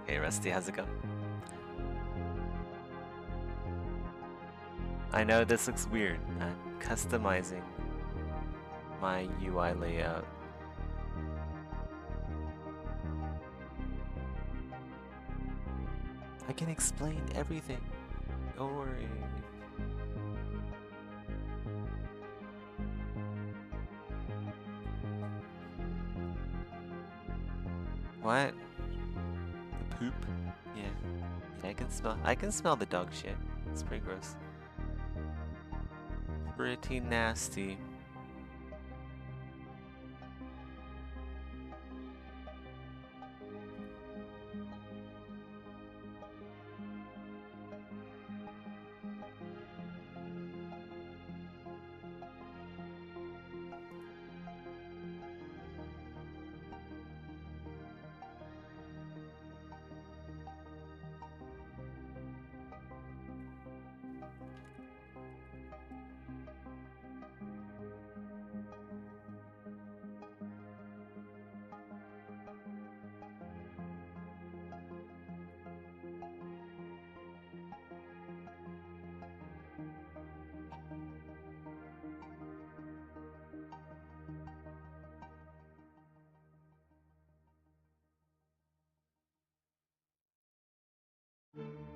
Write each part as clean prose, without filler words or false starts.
Hey Rusty, how's it going? I know this looks weird. I'm customizing my UI layout. I can explain everything. Don't worry. What? The poop? Yeah. Yeah, I can smell the dog shit. It's pretty gross. Pretty nasty. Hmm.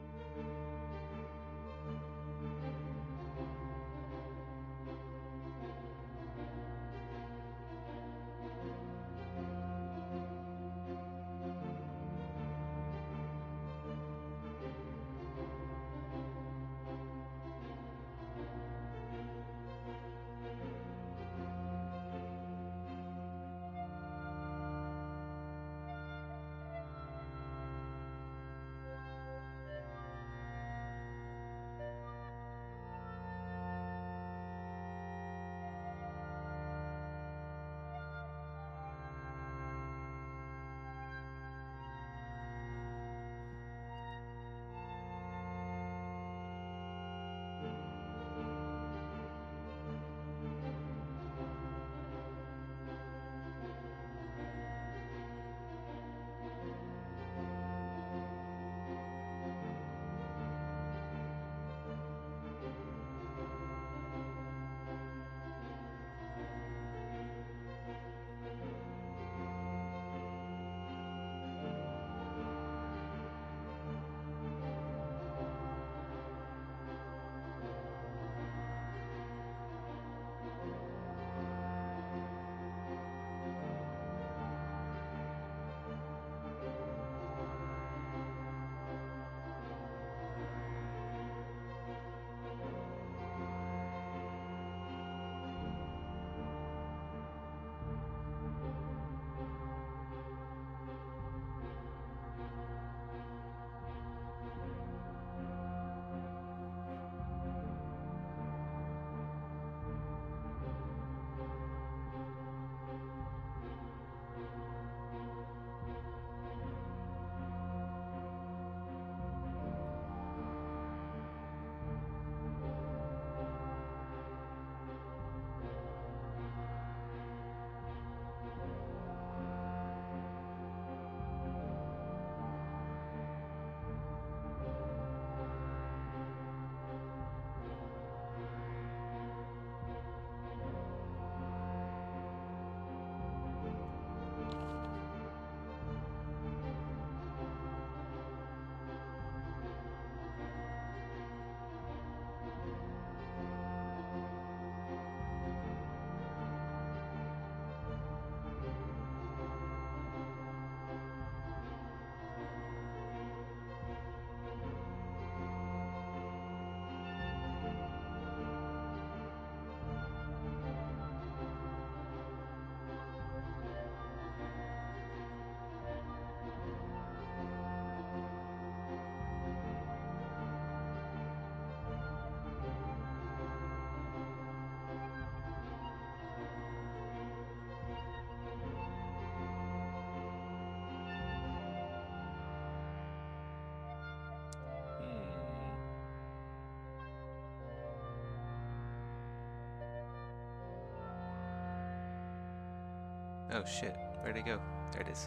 Oh shit. Where'd it go? There it is.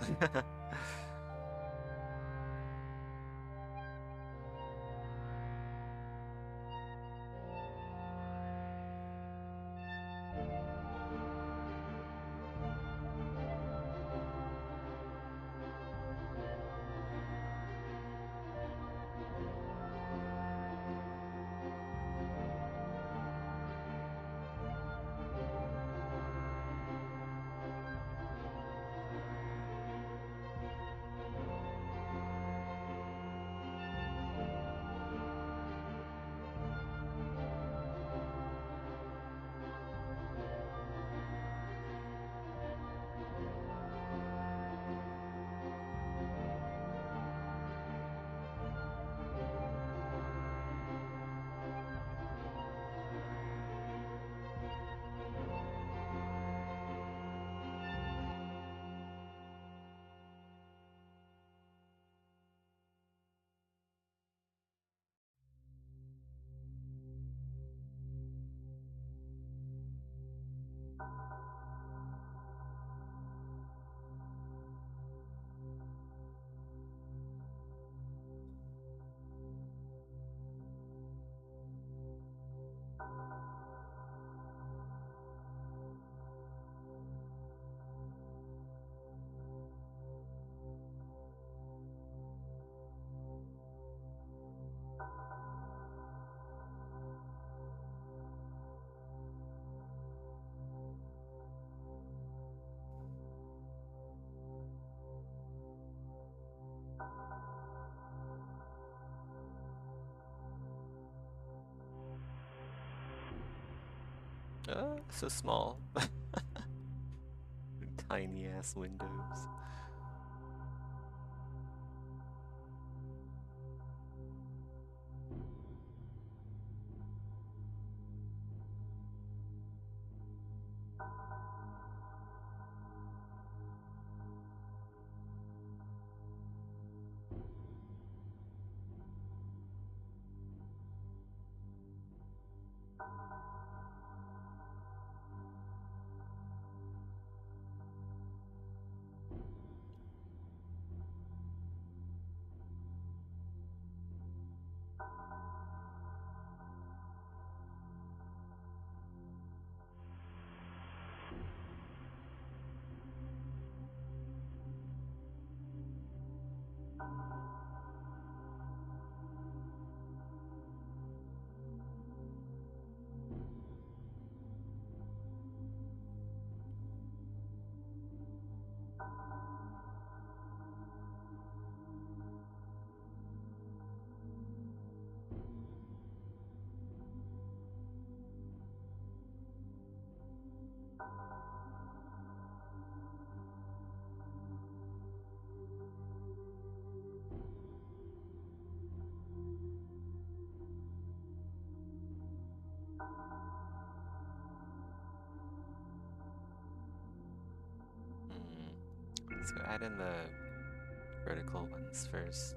So small. Tiny ass windows. Let's go add in the vertical ones first.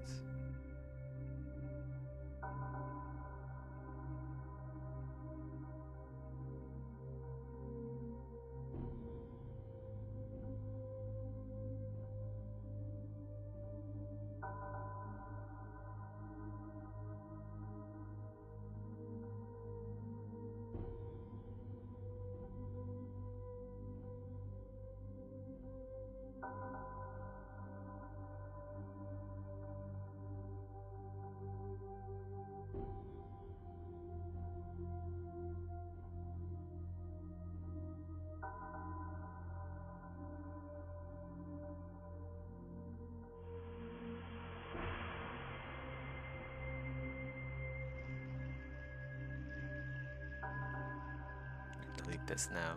Delete this now.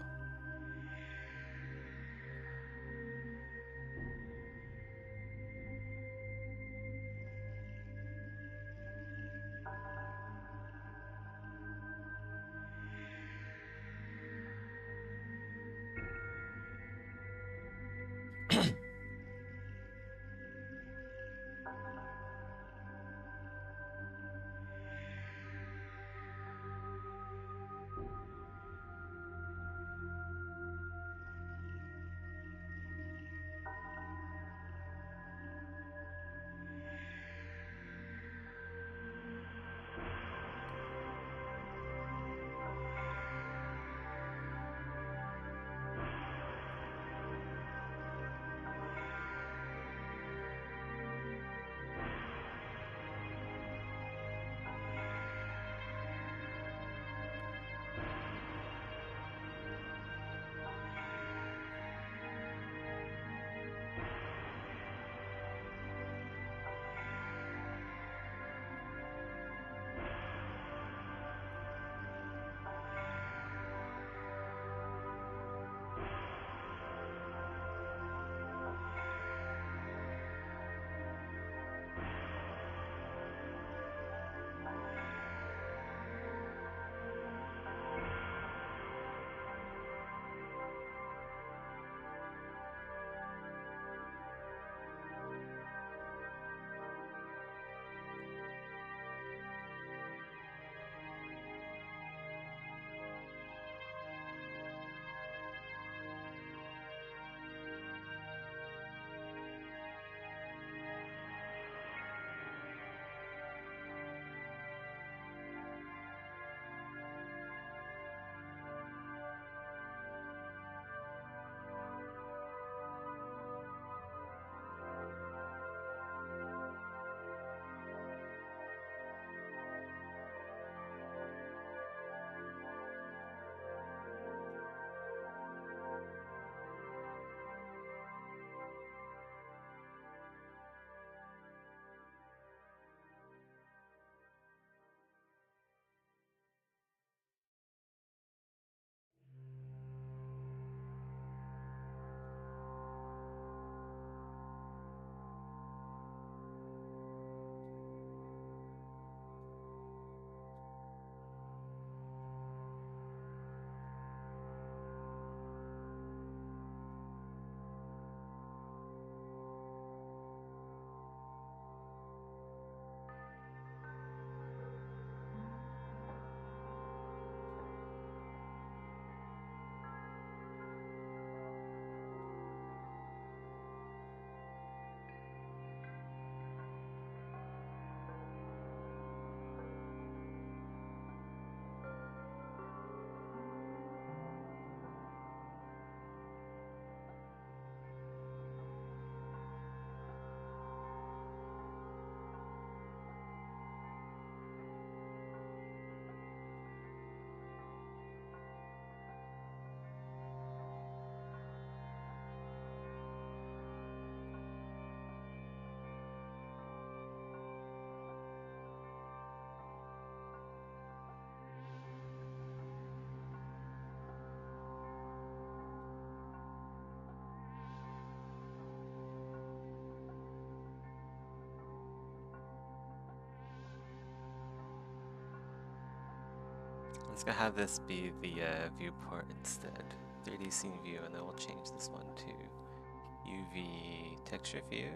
Let's go have this be the viewport instead. 3D scene view, and then we'll change this one to UV texture view.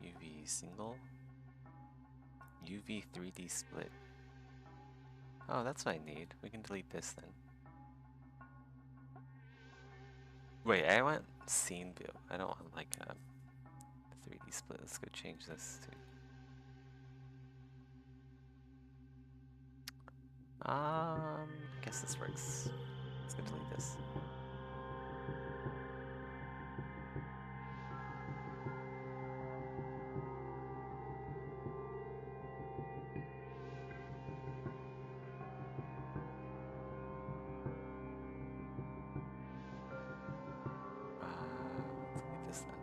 UV single. UV 3D split. Oh, that's what I need. We can delete this then. Wait, I want scene view. I don't want like a 3D split. Let's go change this to. I guess this works. Let's go delete this. Let's delete this then.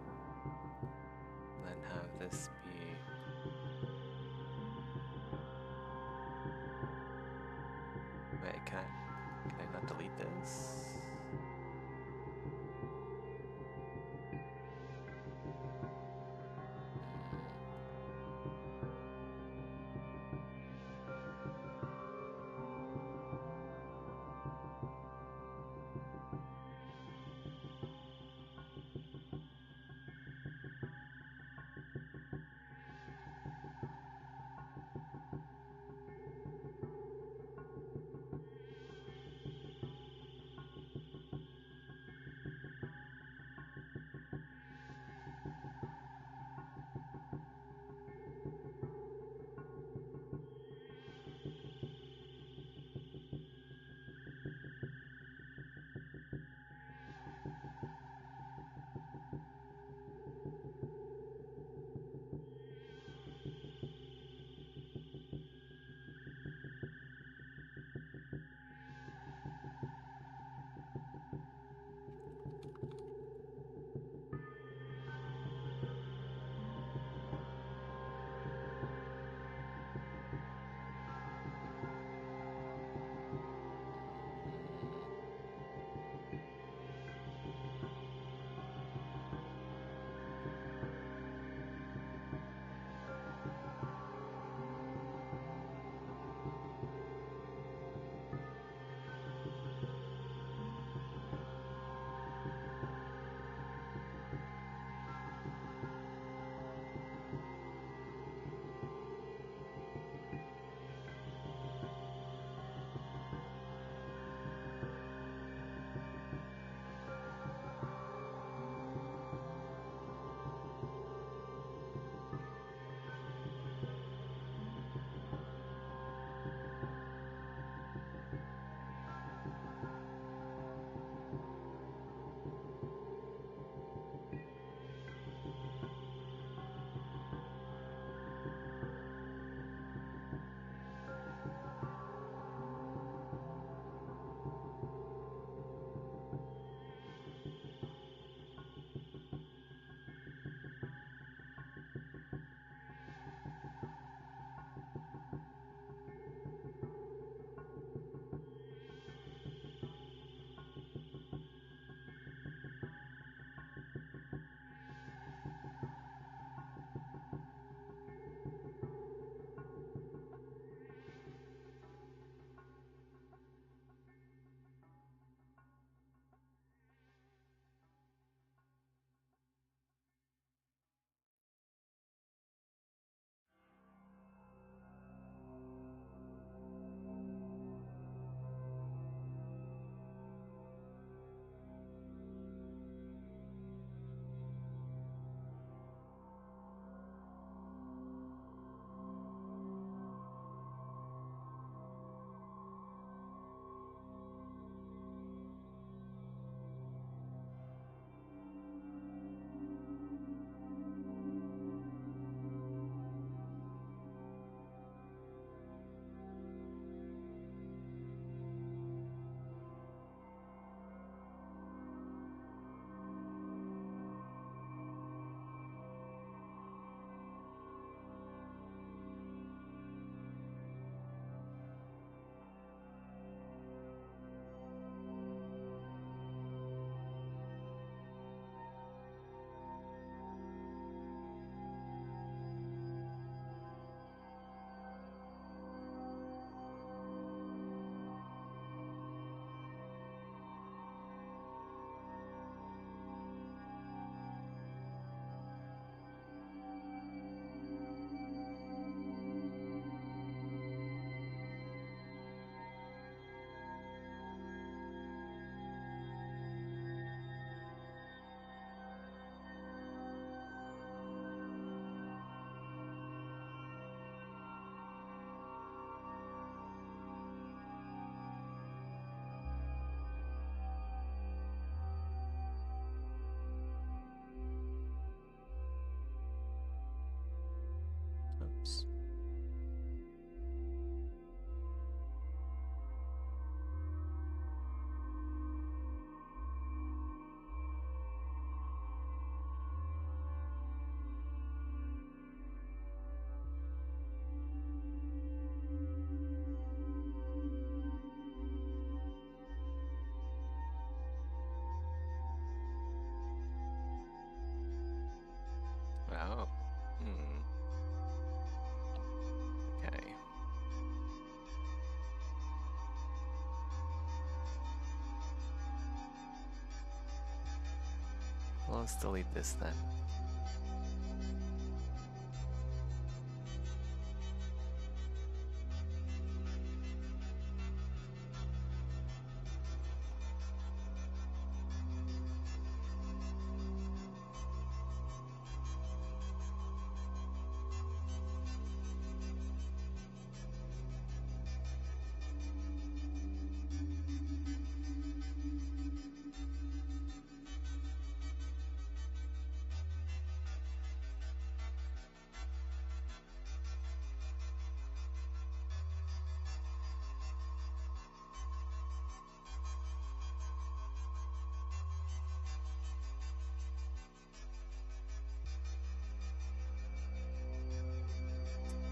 And then have this be. Wait, can I not delete this? let's delete this then.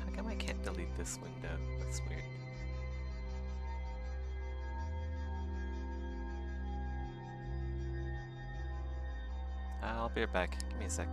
How come I can't delete this window? That's weird. I'll be right back. Give me a sec.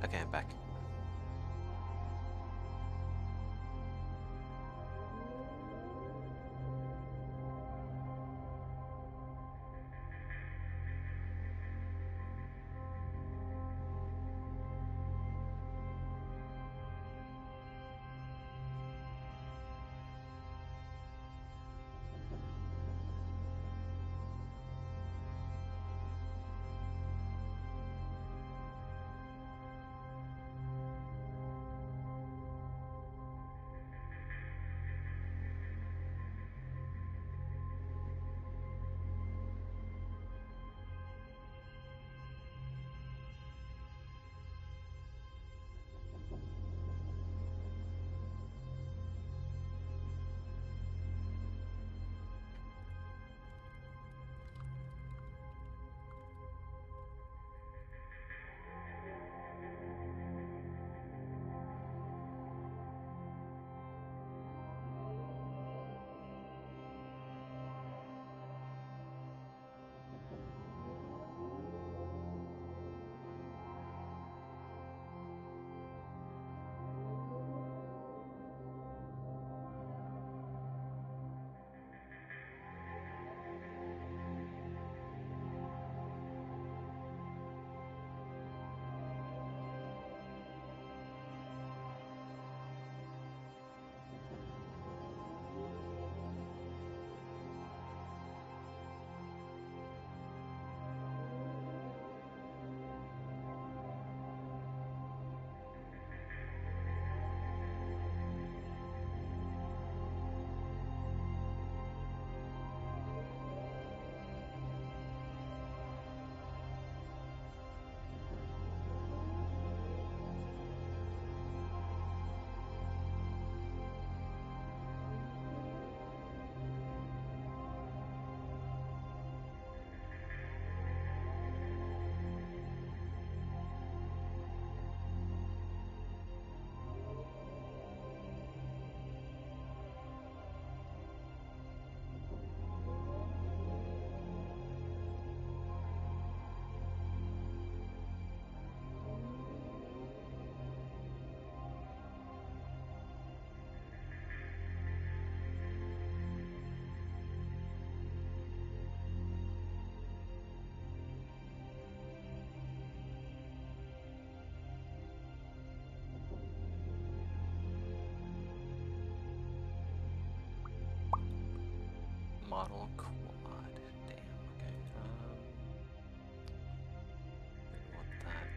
Okay, I'm back. model quad. Damn, okay. Didn't want that.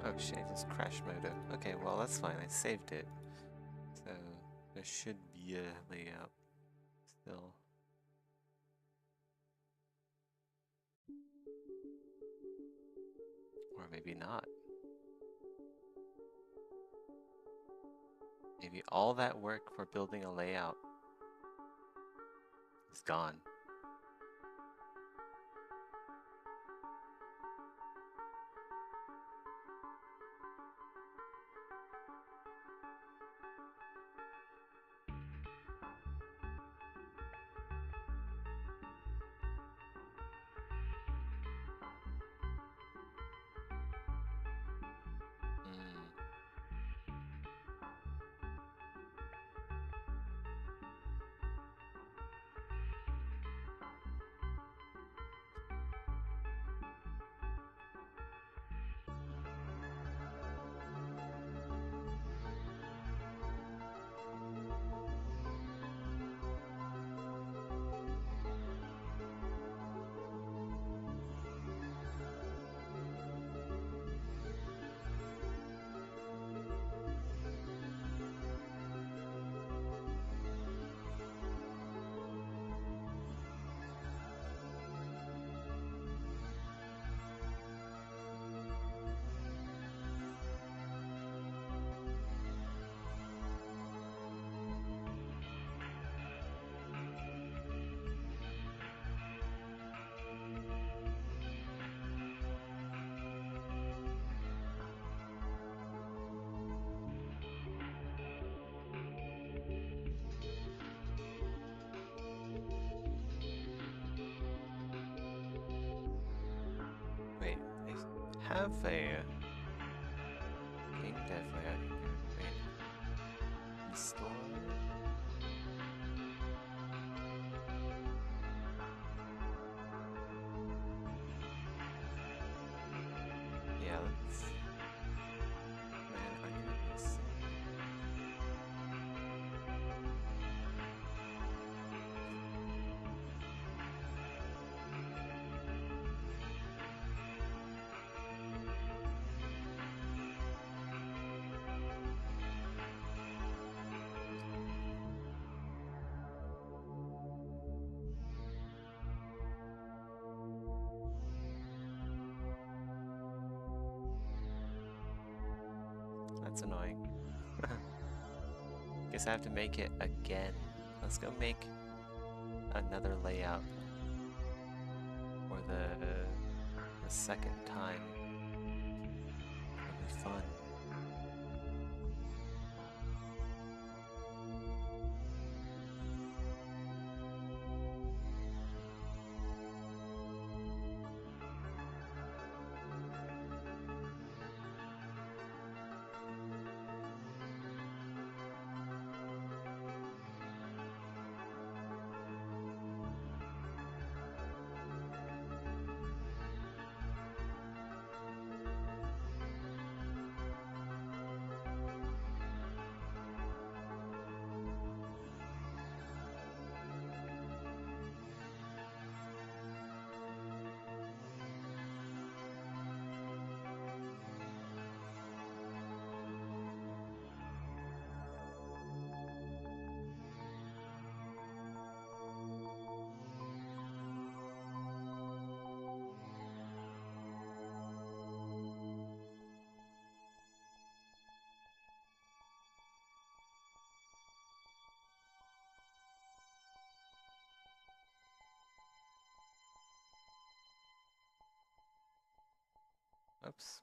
Oh shit, I just crash mode it. Okay, well that's fine, I saved it. So there should be a layout still. Or maybe not. Maybe all that work for building a layout is gone. Mm. Wait, I have a game dev layout here. Wait, restore? Yeah, let's man argument. That's annoying. Guess I have to make it again. Let's go make another layout for the second time. It'll be fun. Oops.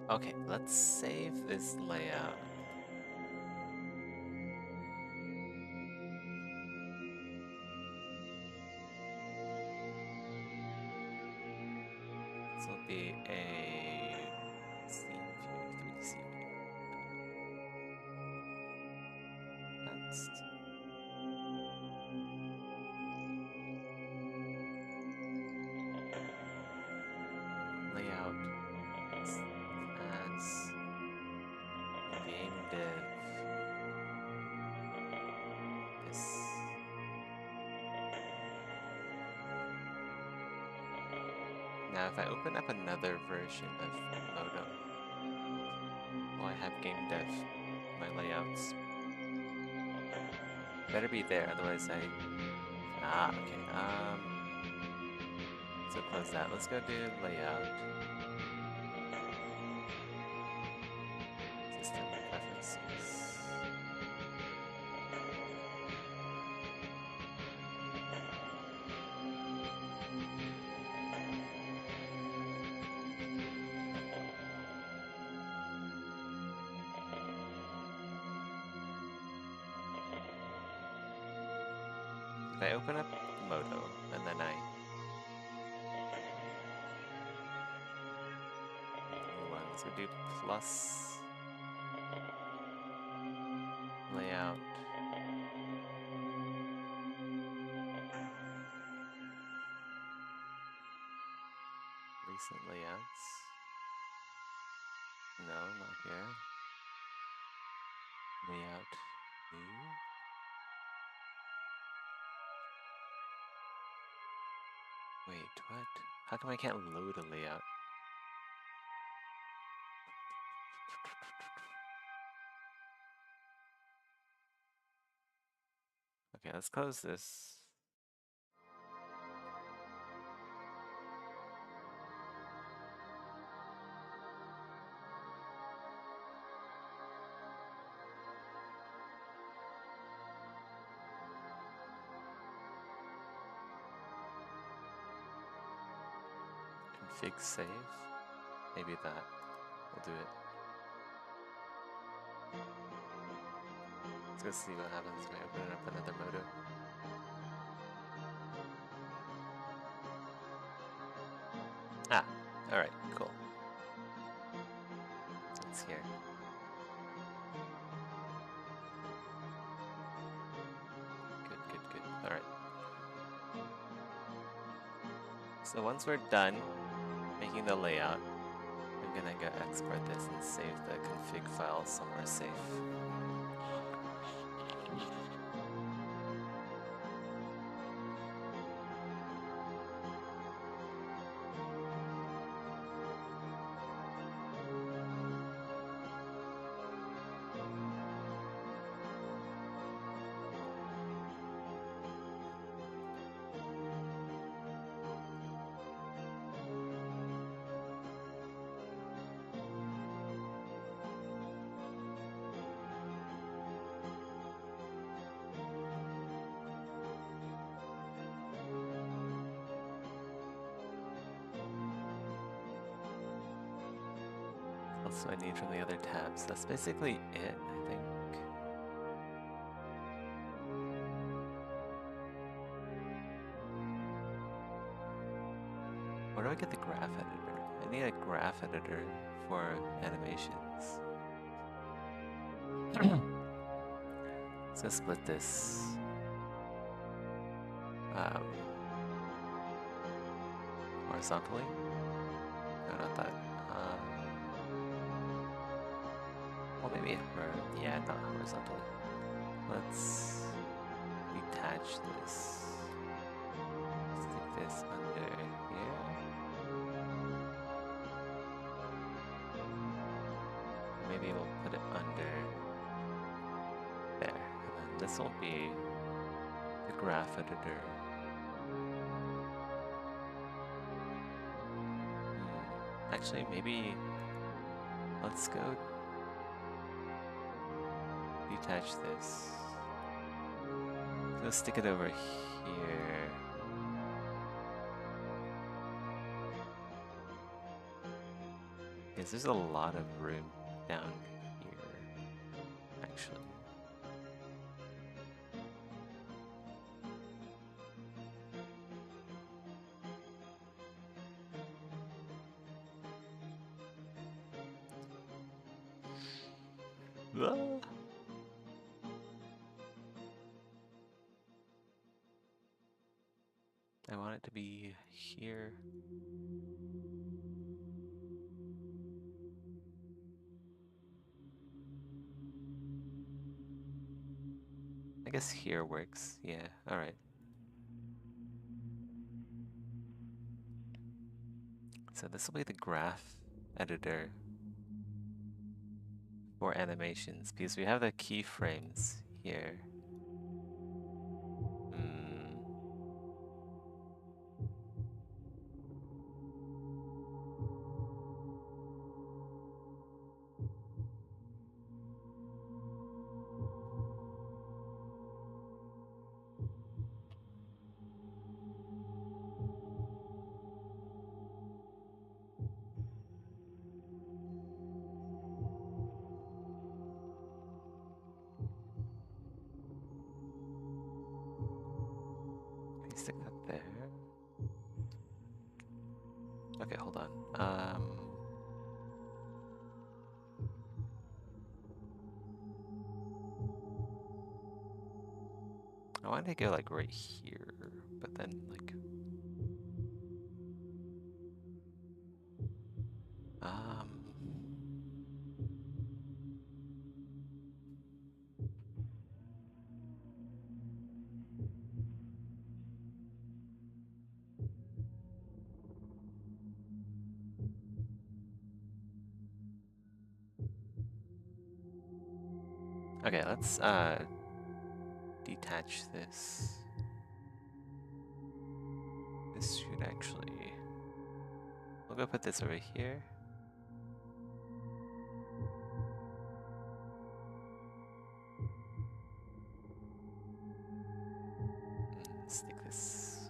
Okay, let's save this layout. This will be a scene view, 3D scene view. That's layout as game div. This. Now, if I open up another version of Modo, will I have game dev, my layouts? Better be there, otherwise okay, so close that. Let's go do layout. System preferences. If I open up Modo, and then let's go do plus layout. Recent layouts. No, not here. Layout new. Wait, what? How come I can't load a layout? Okay, let's close this. Config save. Maybe that will do it. Let's go see what happens when I open up another Modo. Ah, alright, cool. It's here. Good. Alright. So once we're done making the layout, I'm gonna go export this and save the config file somewhere safe. Also I need from the other tabs. That's basically it, I think. I get the graph editor? I need a graph editor for animations. Let's split this. Horizontally? No, not that. Well, maybe, yeah, not horizontally. Let's detach this. Stick this under here. Maybe we'll put it under there. And then this will be the graph editor. Actually, maybe let's go detach this. Let's stick it over here. Because there's a lot of room down here, actually. I want it to be here. I guess here works. Yeah, alright. So this will be the graph editor for animations because we have the keyframes here. Stick that there. Okay, hold on. I wanted to go like right here, but then like okay, let's detach this. This should actually, we'll go put this over here. Stick this.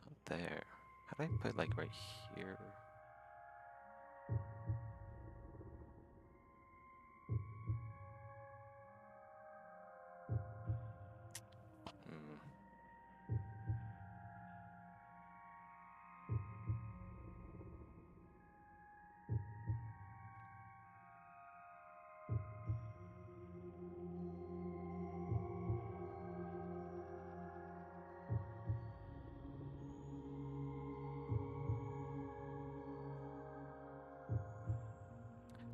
Not there. How do I put like right here?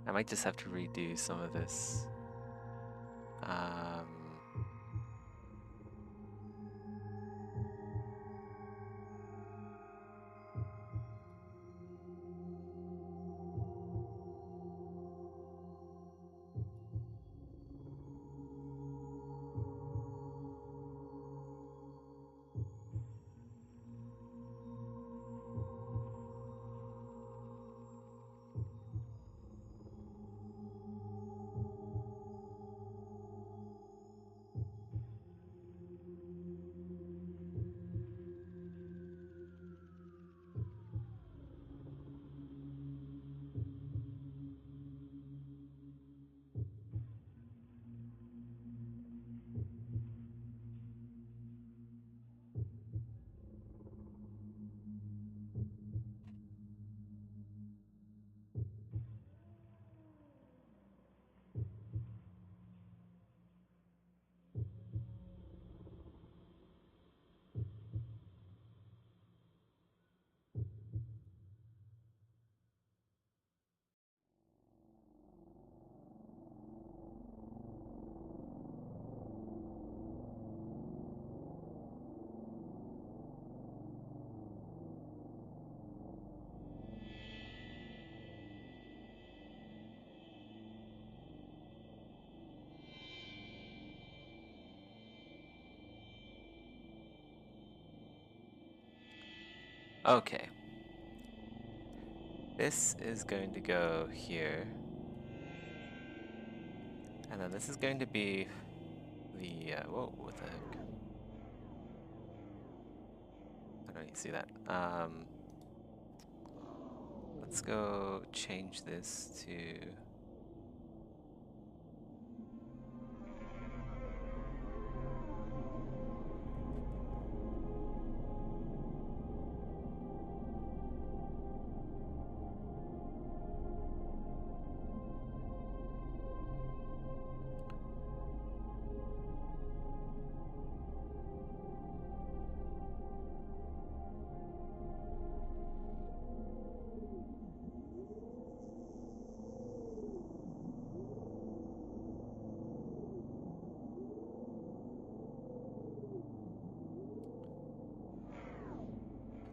I might just have to redo some of this. Okay. This is going to go here. And then this is going to be the, whoa, what the heck? I don't even see that. Let's go change this to...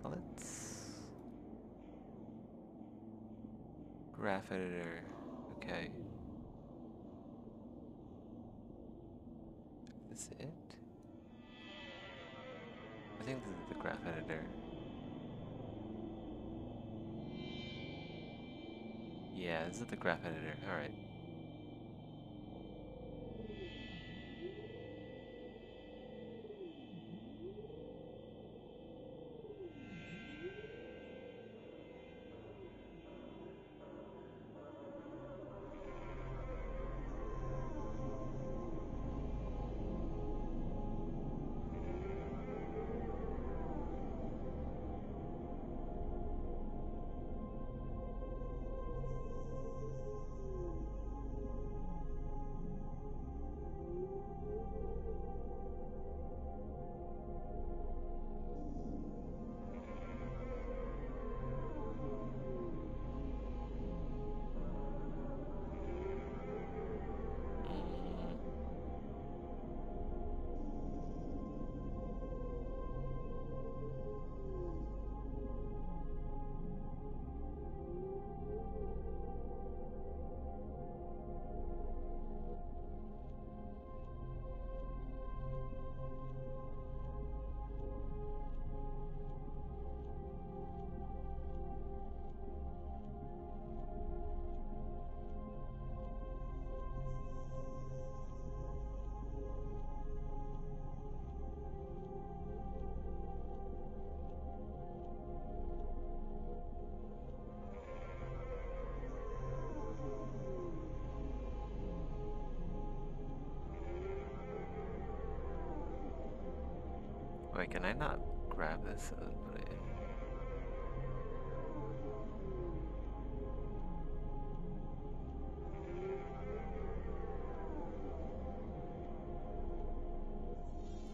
Let's... Graph editor, okay. Is this it? I think this is the graph editor. Yeah, this is the graph editor, alright. Wait, can I not grab this and put it in?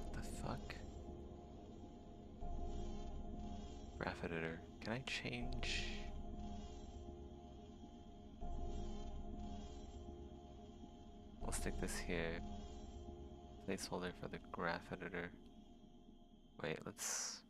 What the fuck? Graph editor. Can I change? We'll stick this here. Placeholder for the graph editor. Wait, let's...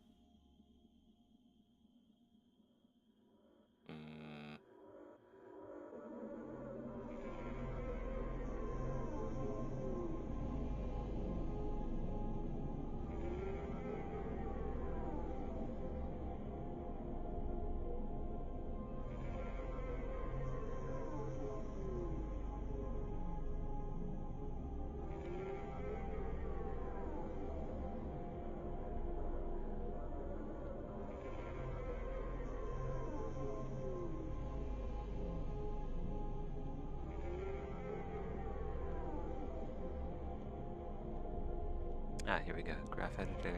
Ah, here we go. Graph editor.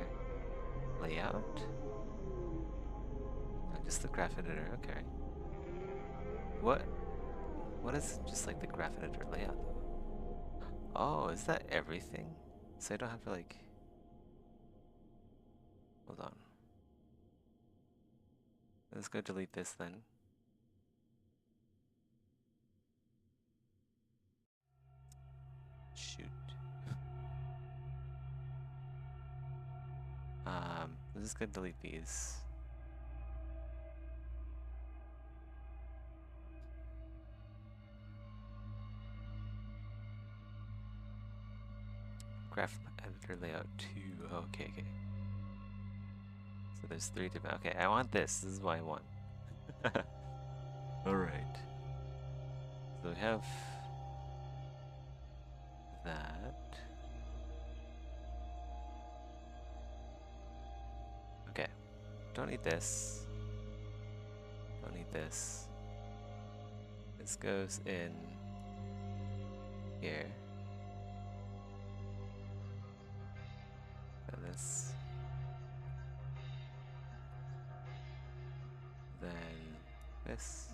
Layout? Oh, just the graph editor, okay. What? What is just like the graph editor layout though? Oh, is that everything? So I don't have to like... Hold on. Let's go delete this then. Shoot. Let's just go delete these. Graph editor layout 2. Oh, okay, okay. So there's 3 different. Okay, I want this. This is what I want. Alright. So we have that. Okay. Don't need this. Don't need this. This goes in here. And this. Then this.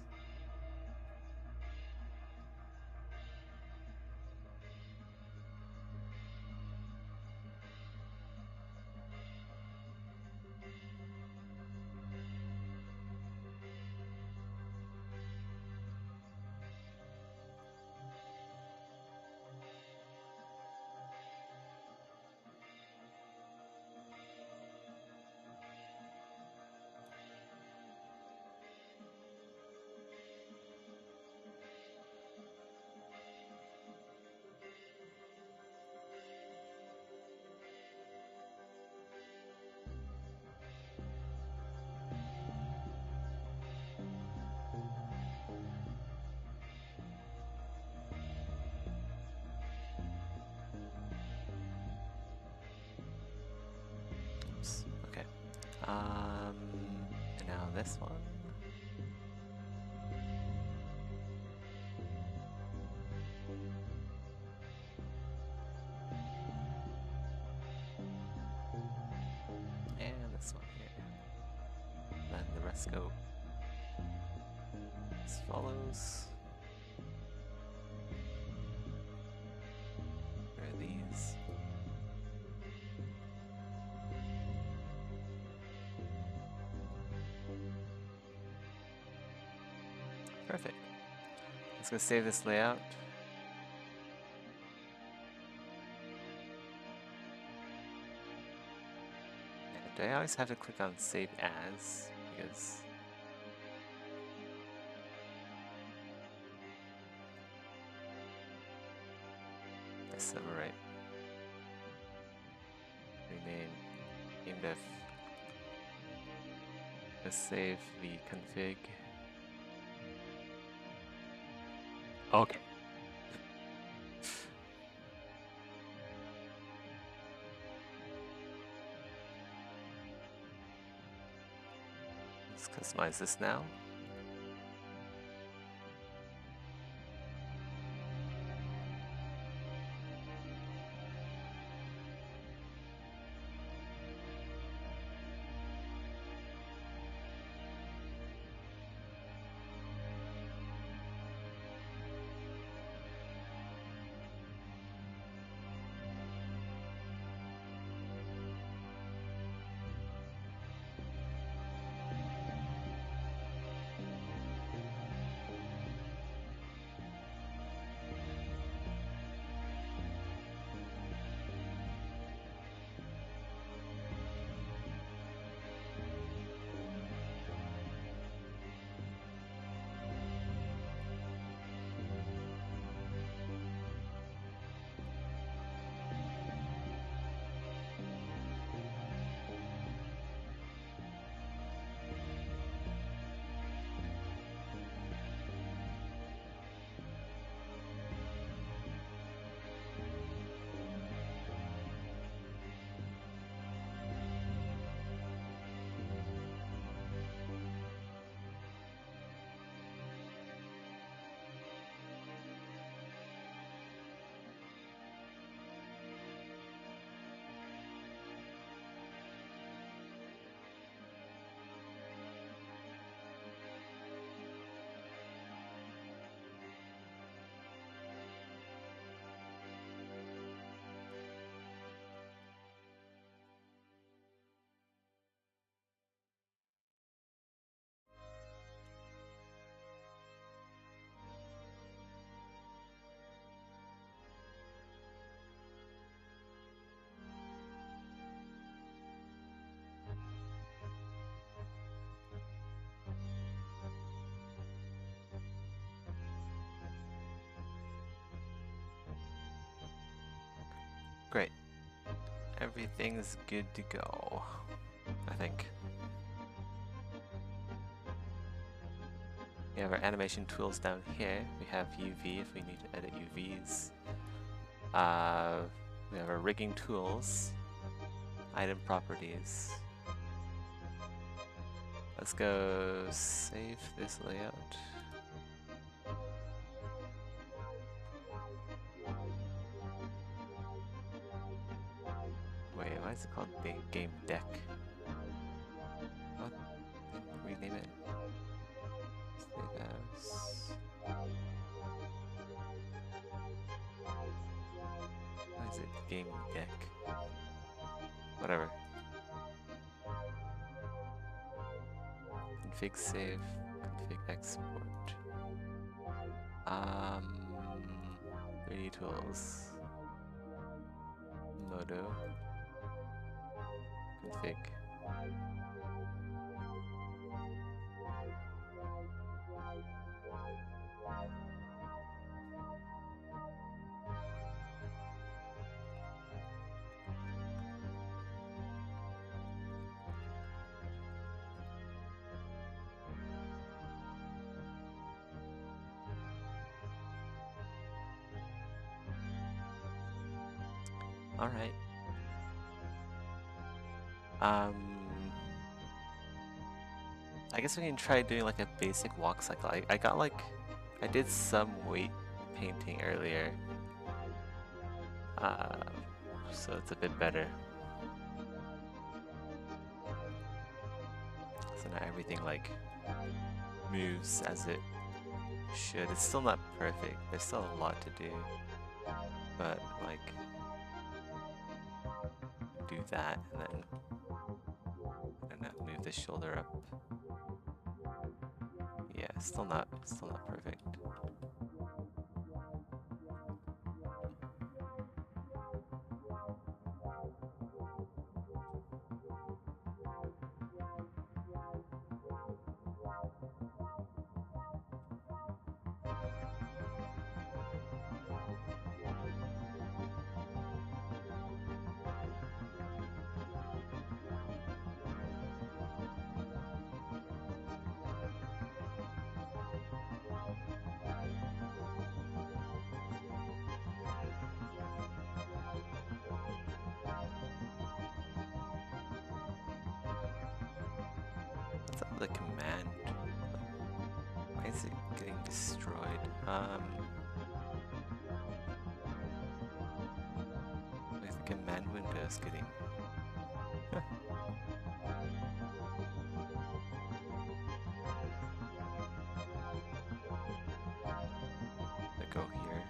Oops. Okay. And now this one. And this one here. Then the rest go as follows. Where are these? Perfect. Let's go save this layout. Do I always have to click on Save As? Because... Yes, I'm right. Rename gamedef. Let's save the config. Okay. Let's customize this now. Great. Everything's good to go, I think. We have our animation tools down here. We have UV if we need to edit UVs. We have our rigging tools, item properties. Let's go save this layout. Wait, why is it called the game deck? What? Rename it. Save as. Why is it game deck? Whatever. Config save, config export. 3D tools. Modo. Config. All right. I guess we can try doing like a basic walk cycle. I got like, I did some weight painting earlier. So it's a bit better. So now everything like moves as it should. It's still not perfect. There's still a lot to do. But like, do that and then, I don't know, move the shoulder up. Yeah, still not perfect. What's up with the command? Why is it getting destroyed? Like the command window is getting. I go here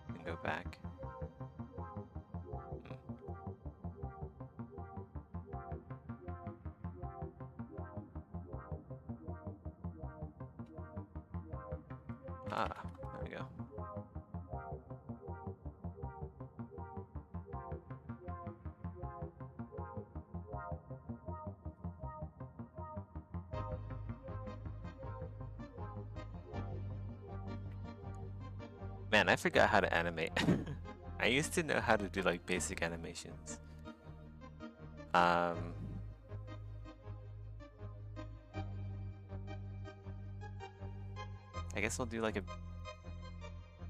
and go back. Ah, there we go. Man, I forgot how to animate. I used to know how to do like basic animations. I guess we'll do like a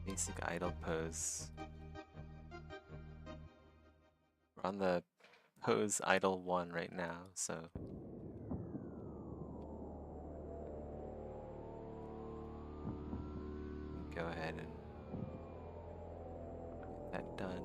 basic idle pose. We're on the pose idle 1 right now, so go ahead and get that done.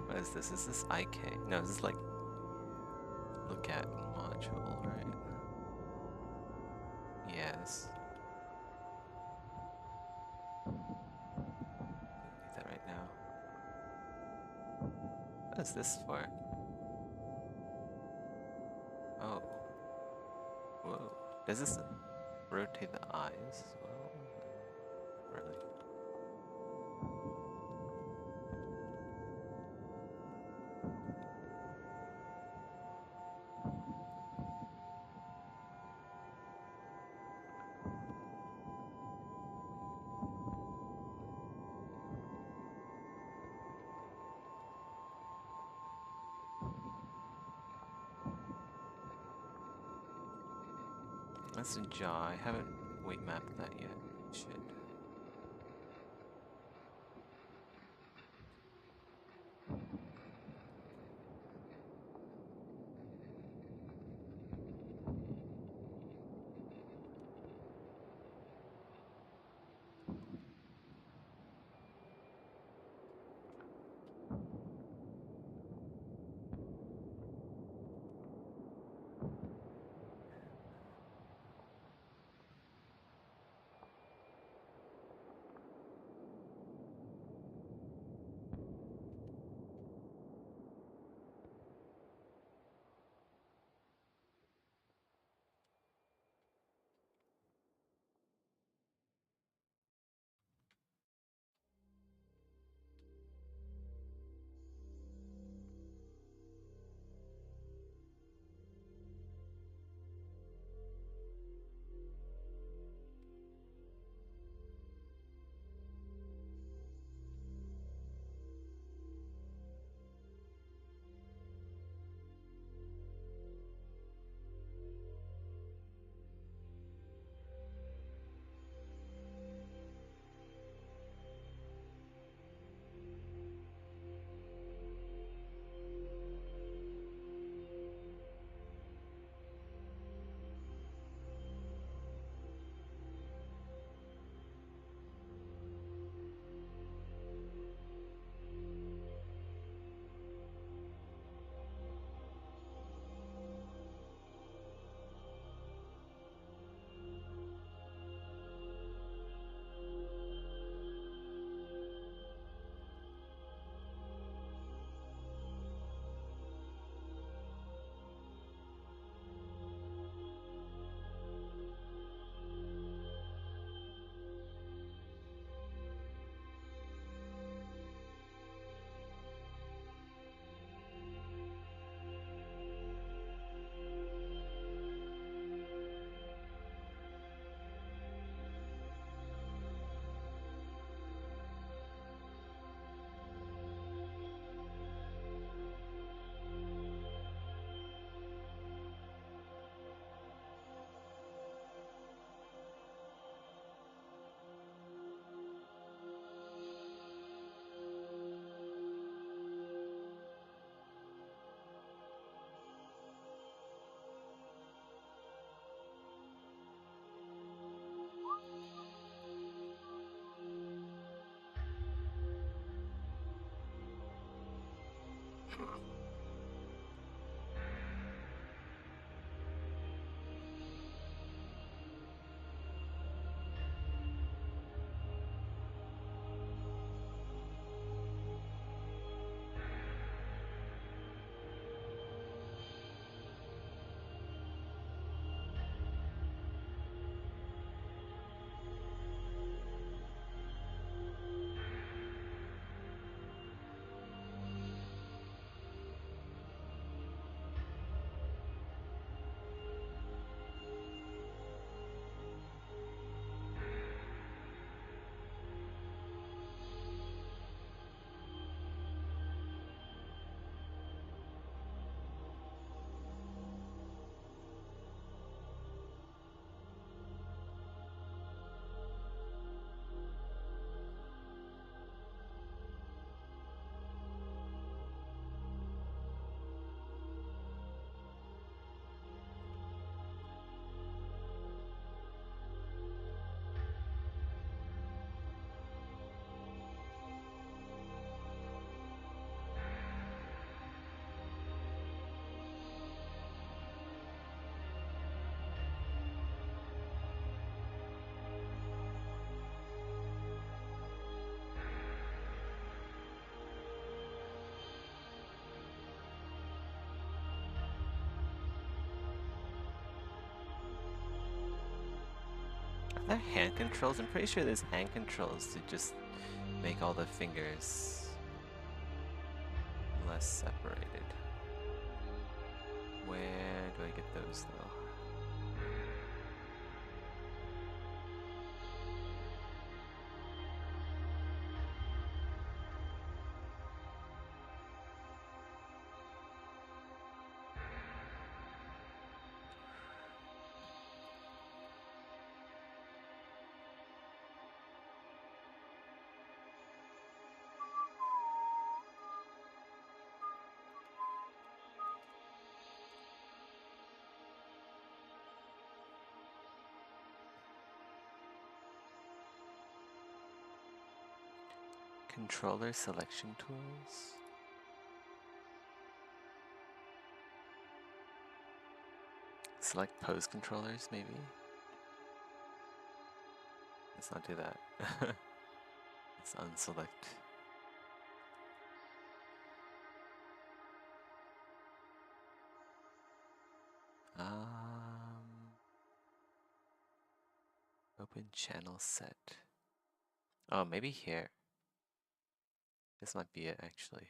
What is this? Is this IK? No, this is like look at module, right? Yes. Don't need that right now. What is this for? Oh. Whoa. Does this rotate the eyes as well? Not really. That's a jaw. I haven't weight mapped that yet. Should. Are hand controls? I'm pretty sure there's hand controls to just make all the fingers less separated. Where do I get those though? Controller selection tools. Select pose controllers, maybe? Let's not do that. Let's unselect. Open channel set. Oh, maybe here. This might be it, actually.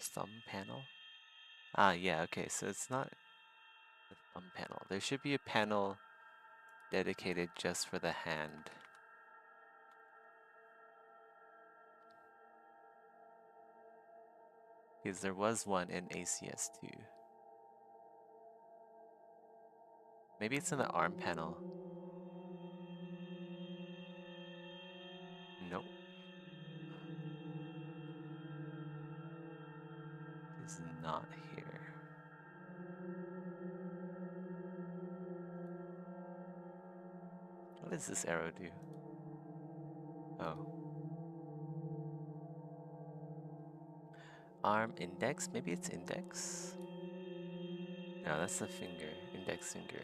Thumb panel? Ah, yeah, okay, so it's not the thumb panel. There should be a panel dedicated just for the hand. Because there was one in ACS2. Maybe it's in the arm panel. Nope. It's not here. What does this arrow do? Oh. Arm index? Maybe it's index? No, that's the finger. Index finger.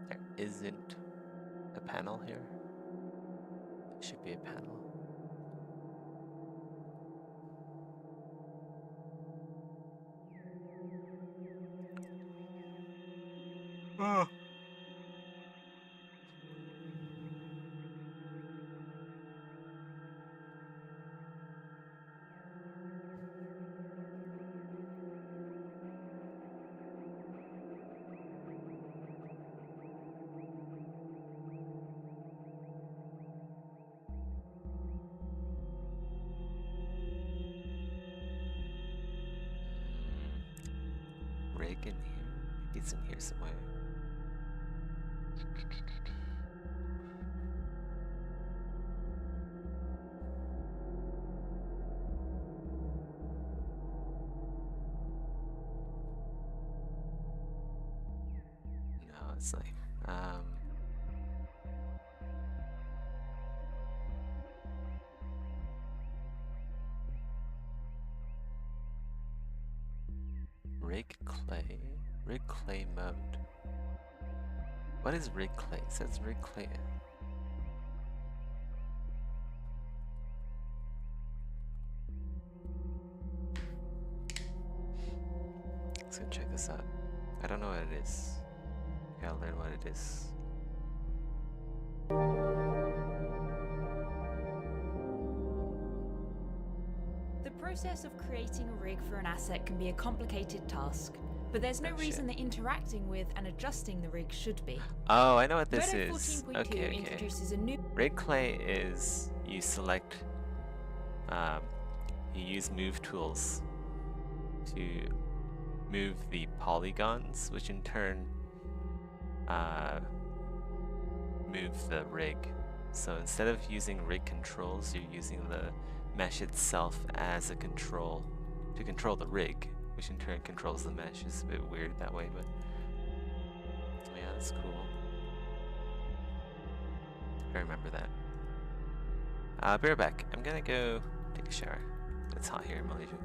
There isn't a panel here. There should be a panel. Oh. Rig in here. Maybe it's in here somewhere. No, it's like rig clay mode. What is rig clay? It says rig clay. Let's go check this out. I don't know what it is. I gotta learn what it is. The process of creating a rig for an asset can be a complicated task, but there's no reason that interacting with and adjusting the rig should be. Oh, I know what this Modo is. 14.2 Okay. introduces a new Rig clay is you select, you use move tools to move the polygons, which in turn move the rig. So instead of using rig controls, you're using the mesh itself as a control to control the rig, which in turn controls the mesh. It's a bit weird that way, but yeah, that's cool. I remember that. Be right back. I'm gonna go take a shower. It's hot here in Malaysia.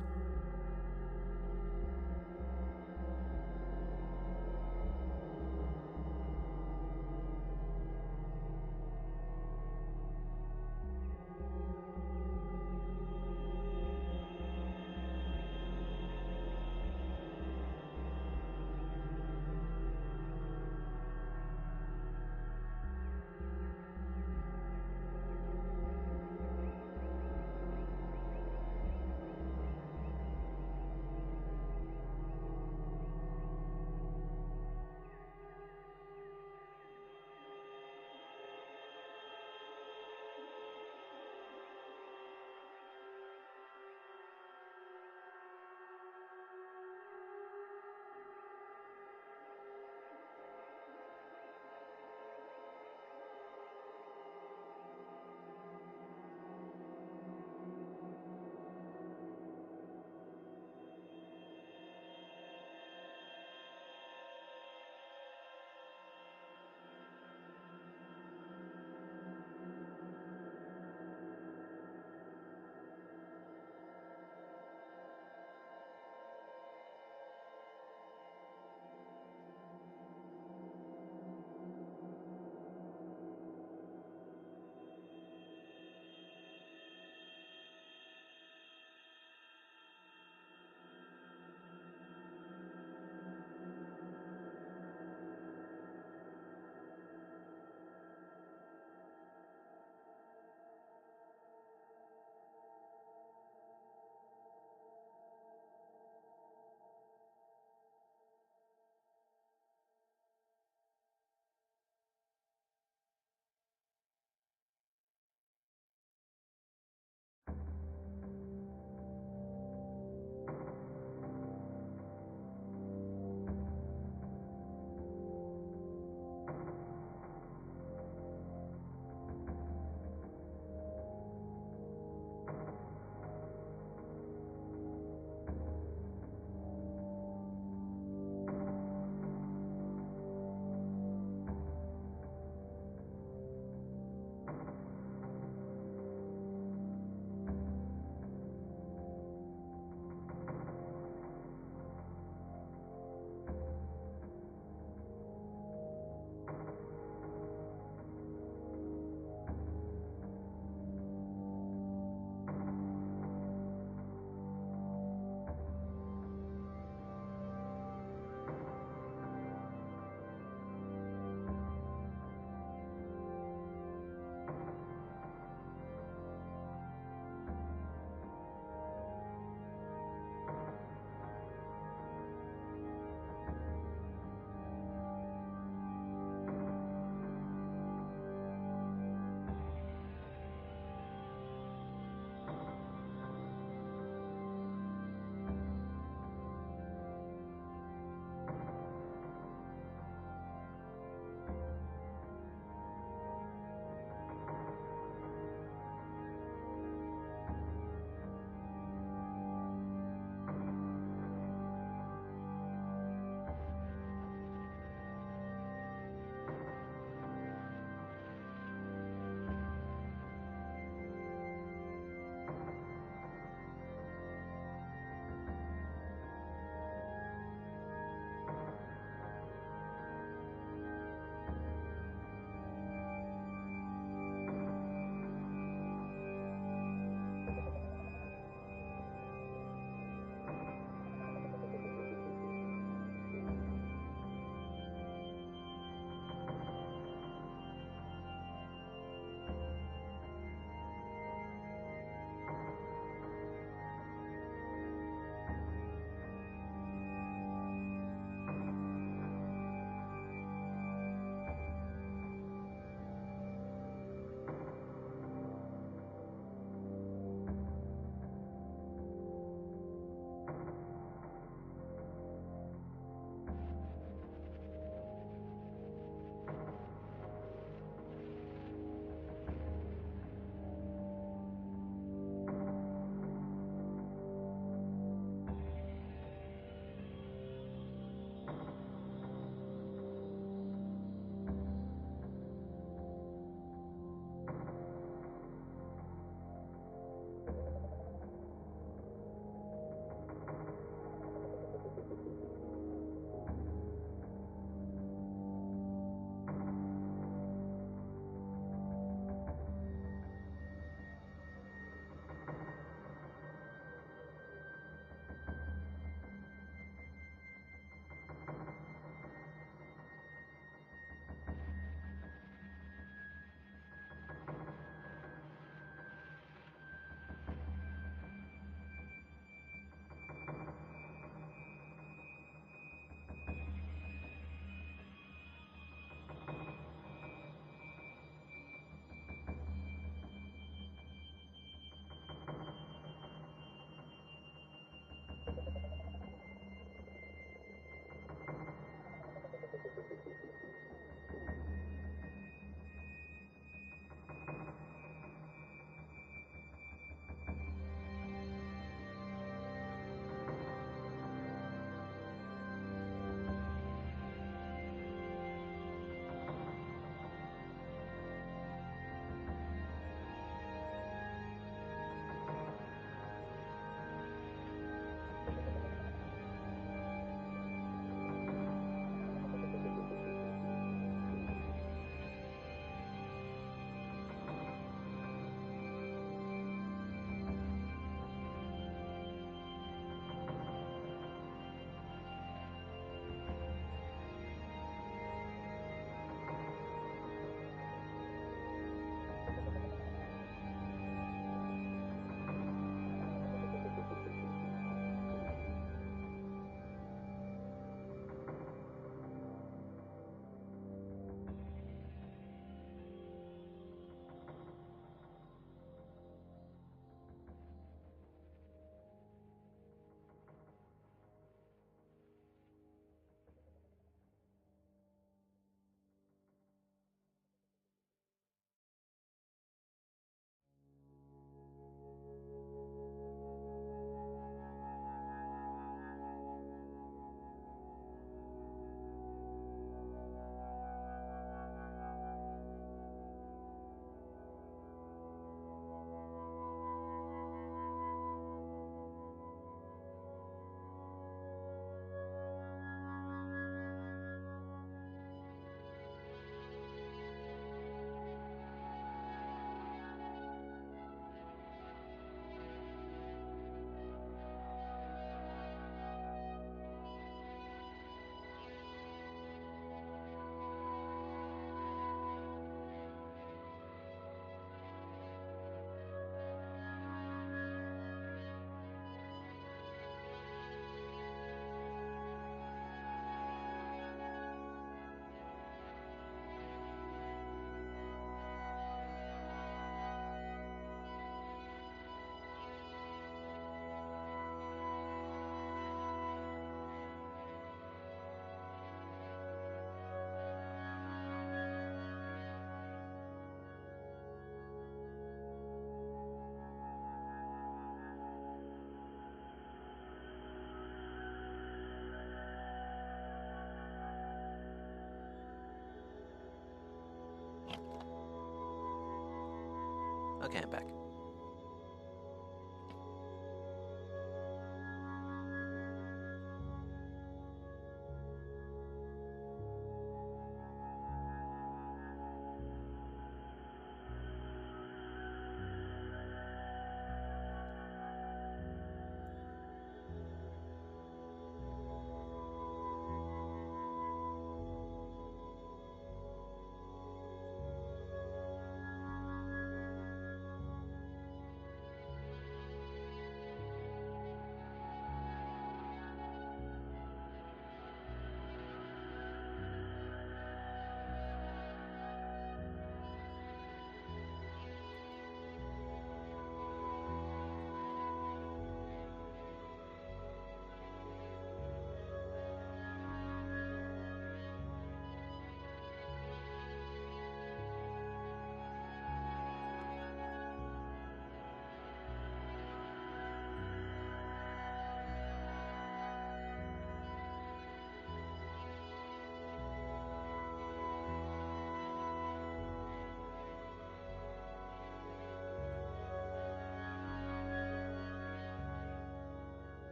Okay, I'm back.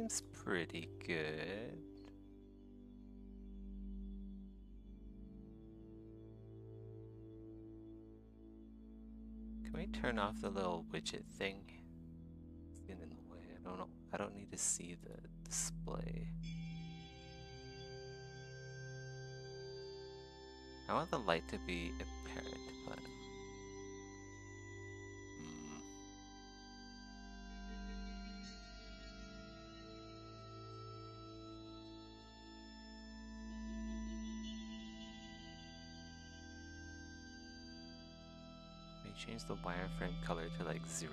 seems pretty good. Can we turn off the little widget thing? It's getting in the way. I don't know. I don't need to see the display. I want the light to be apparent, but change the wireframe color to like 0.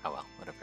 Oh well, whatever.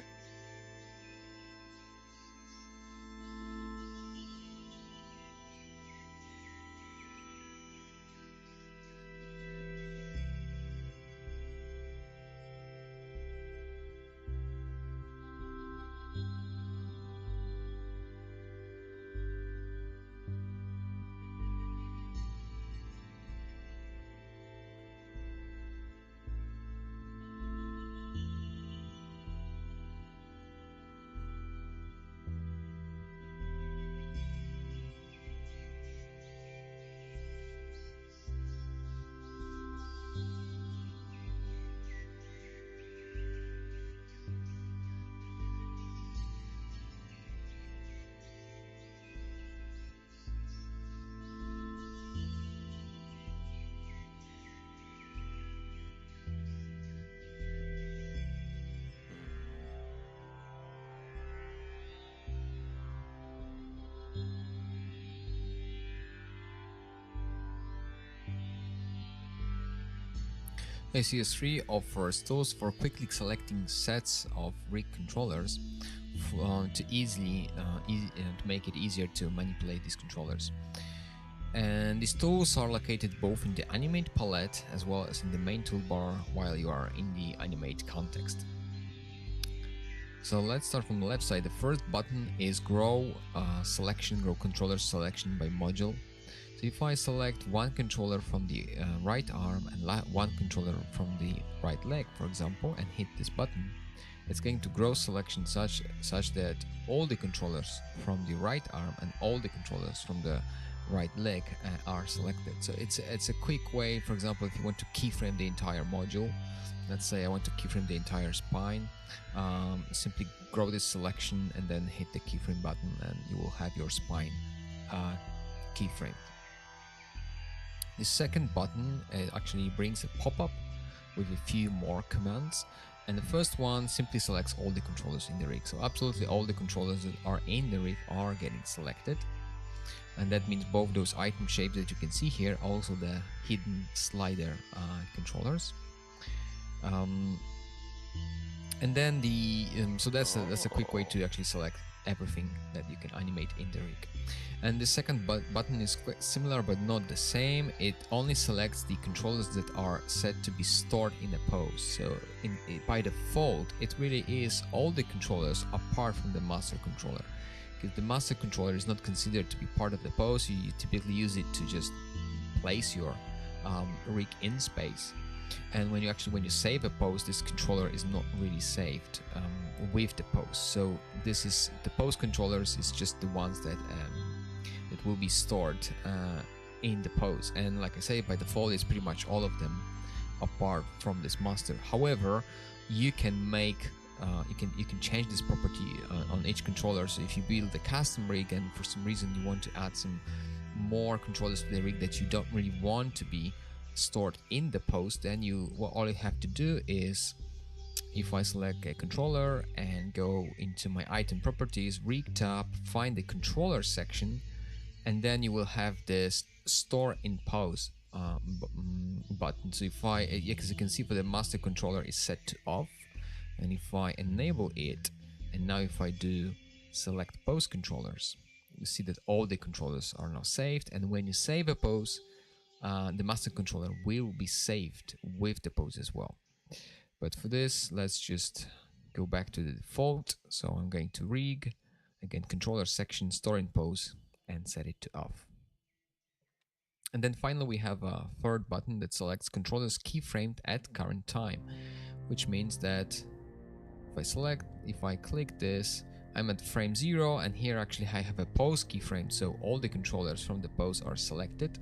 ACS3 offers tools for quickly selecting sets of rig controllers to to make it easier to manipulate these controllers. And these tools are located both in the Animate palette as well as in the main toolbar while you are in the Animate context. So let's start from the left side. The first button is Grow Controller Selection by Module. So if I select one controller from the right arm and one controller from the right leg, for example, and hit this button, it's going to grow selection such that all the controllers from the right arm and all the controllers from the right leg are selected. So it's a quick way. For example, if you want to keyframe the entire module, let's say I want to keyframe the entire spine, simply grow this selection and then hit the keyframe button and you will have your spine keyframed. The second button actually brings a pop-up with a few more commands, and the first one simply selects all the controllers in the rig. So absolutely all the controllers that are in the rig are getting selected, and that means both those item shapes that you can see here, also the hidden slider controllers. And then so that's a quick way to actually select everything that you can animate in the rig. And the second button is quite similar but not the same. It only selects the controllers that are set to be stored in a pose. So by default, it really is all the controllers apart from the master controller, because the master controller is not considered to be part of the pose. You typically use it to just place your rig in space. And when you save a pose, this controller is not really saved with the pose. So the pose controllers is just the ones that will be stored in the pose. And like I say, by default, it's pretty much all of them apart from this master. However, you can make you can change this property on each controller. So if you build a custom rig and for some reason you want to add some more controllers to the rig that you don't really want to be stored in the post, then all you have to do is, if I select a controller and go into my item properties, rig tab, find the controller section, and then you will have this store in pose button. So if I, as you can see, for the master controller is set to off, and if I enable it, and now if I do select pose controllers, you see that all the controllers are now saved, and when you save a pose, the master controller will be saved with the pose as well. But for this, let's just go back to the default. So I'm going to rig, again, controller section, store in pose, and set it to off. And then finally, we have a third button that selects controllers keyframed at current time, which means that if I click this, I'm at frame 0, and here actually I have a pose keyframe, so all the controllers from the pose are selected.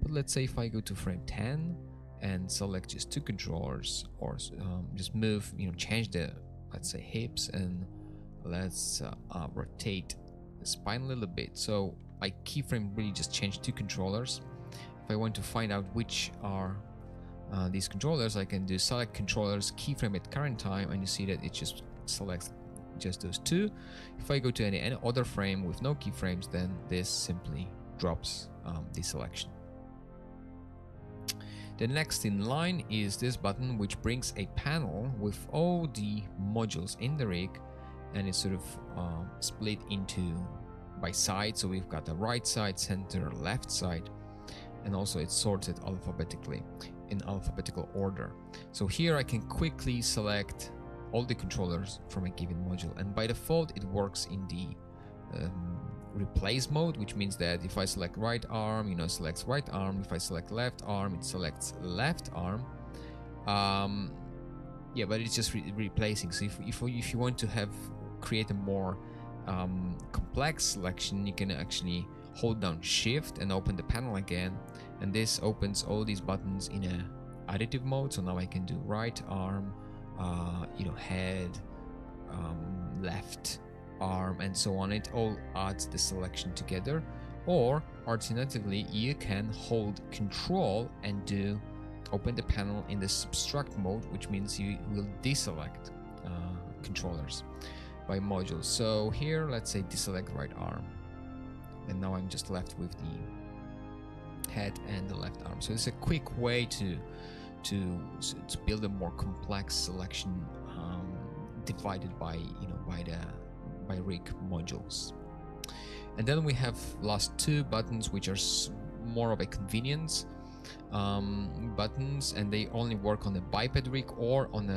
But let's say if I go to frame 10 and select just 2 controllers, or just move, change the, let's say, hips, and let's rotate the spine a little bit. So my keyframe really just changed 2 controllers. If I want to find out which are these controllers, I can do select controllers keyframe at current time, and you see that it just selects just those 2. If I go to any other frame with no keyframes, then this simply drops the selection. The next in line is this button, which brings a panel with all the modules in the rig, and it's sort of split into by side. So we've got the right side, center, left side, and also it's sorted alphabetically in alphabetical order. So here I can quickly select all the controllers from a given module, and by default it works in the replace mode, which means that if I select right arm, it selects right arm. If I select left arm, it selects left arm. Yeah, but it's just replacing. So if you want to create a more complex selection, you can actually hold down Shift and open the panel again, and this opens all these buttons in a additive mode. So now I can do right arm, head, left arm, and so on. It all adds the selection together. Or alternatively, you can hold Control and open the panel in the subtract mode, which means you will deselect controllers by module. So here, let's say deselect right arm, and now I'm just left with the head and the left arm. So it's a quick way to build a more complex selection divided by by rig modules. And then we have last 2 buttons, which are more of a convenience buttons, and they only work on a biped rig or on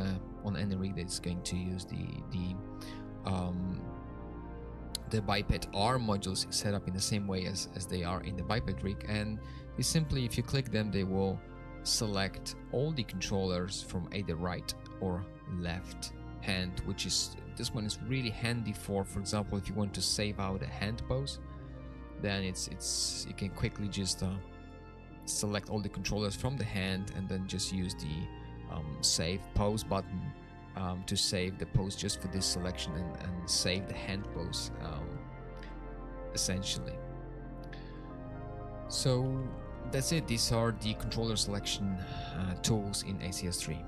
any rig that's going to use the biped arm modules set up in the same way as they are in the biped rig. And they simply, if you click them, they will select all the controllers from either right or left hand, which is, this one is really handy for example, if you want to save out a hand pose, then you can quickly just select all the controllers from the hand and then just use the save pose button to save the pose just for this selection and save the hand pose essentially. So that's it. These are the controller selection tools in ACS3.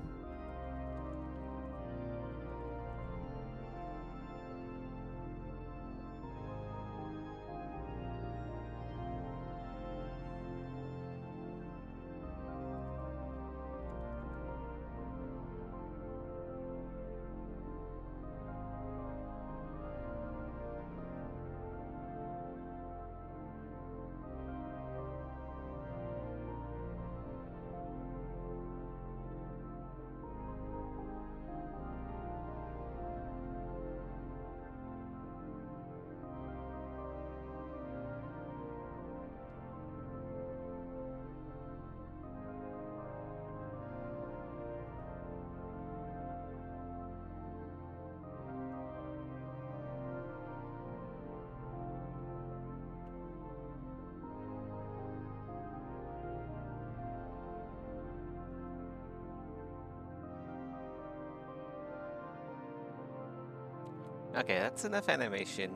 Okay, that's enough animation.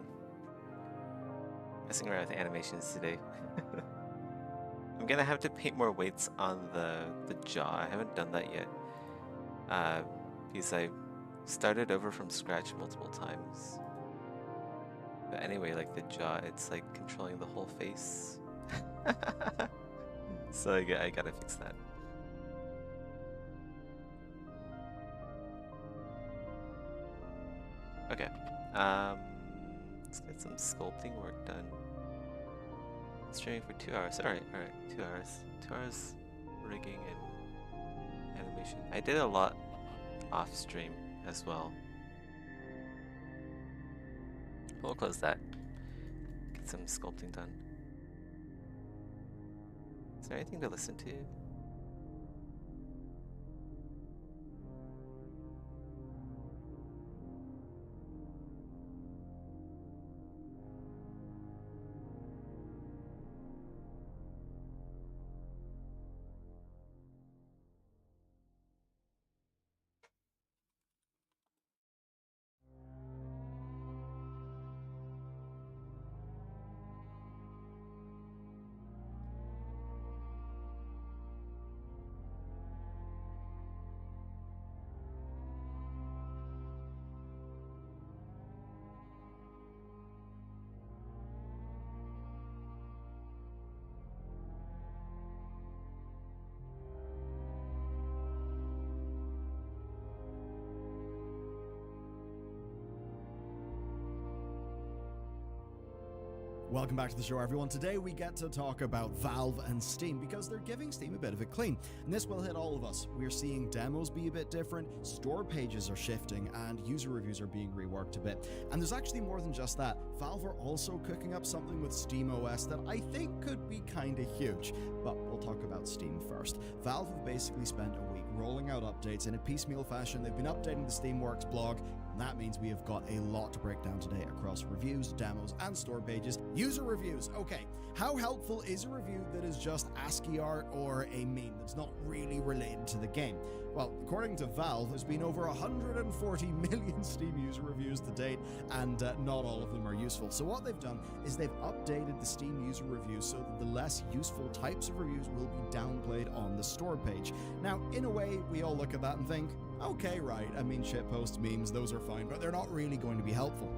Messing around with animations today. I'm gonna have to paint more weights on the jaw. I haven't done that yet. Because I started over from scratch multiple times. But anyway, like the jaw, it's like controlling the whole face. So I gotta fix that. Okay. Let's get some sculpting work done. Streaming for 2 hours. Alright, 2 hours. 2 hours rigging and animation. I did a lot off stream as well. We'll close that. Get some sculpting done. Is there anything to listen to? Welcome back to the show, everyone. Today we get to talk about Valve and Steam because they're giving Steam a bit of a clean, and this will hit all of us. We're seeing demos be a bit different, store pages are shifting, and user reviews are being reworked a bit. And there's actually more than just that. Valve are also cooking up something with SteamOS that I think could be kind of huge, but we'll talk about Steam first. Valve have basically spent a week rolling out updates in a piecemeal fashion. They've been updating the Steamworks blog, and that means we have got a lot to break down today across reviews, demos, and store pages. User reviews. Okay, how helpful is a review that is just ASCII art or a meme that's not really related to the game? Well, according to Valve, there's been over 140 million Steam user reviews to date, and not all of them are useful. So what they've done is they've updated the Steam user reviews so that the less useful types of reviews will be downplayed on the store page. Now, in a way, we all look at that and think, okay, right, I mean, shitpost memes, those are fine, but they're not really going to be helpful.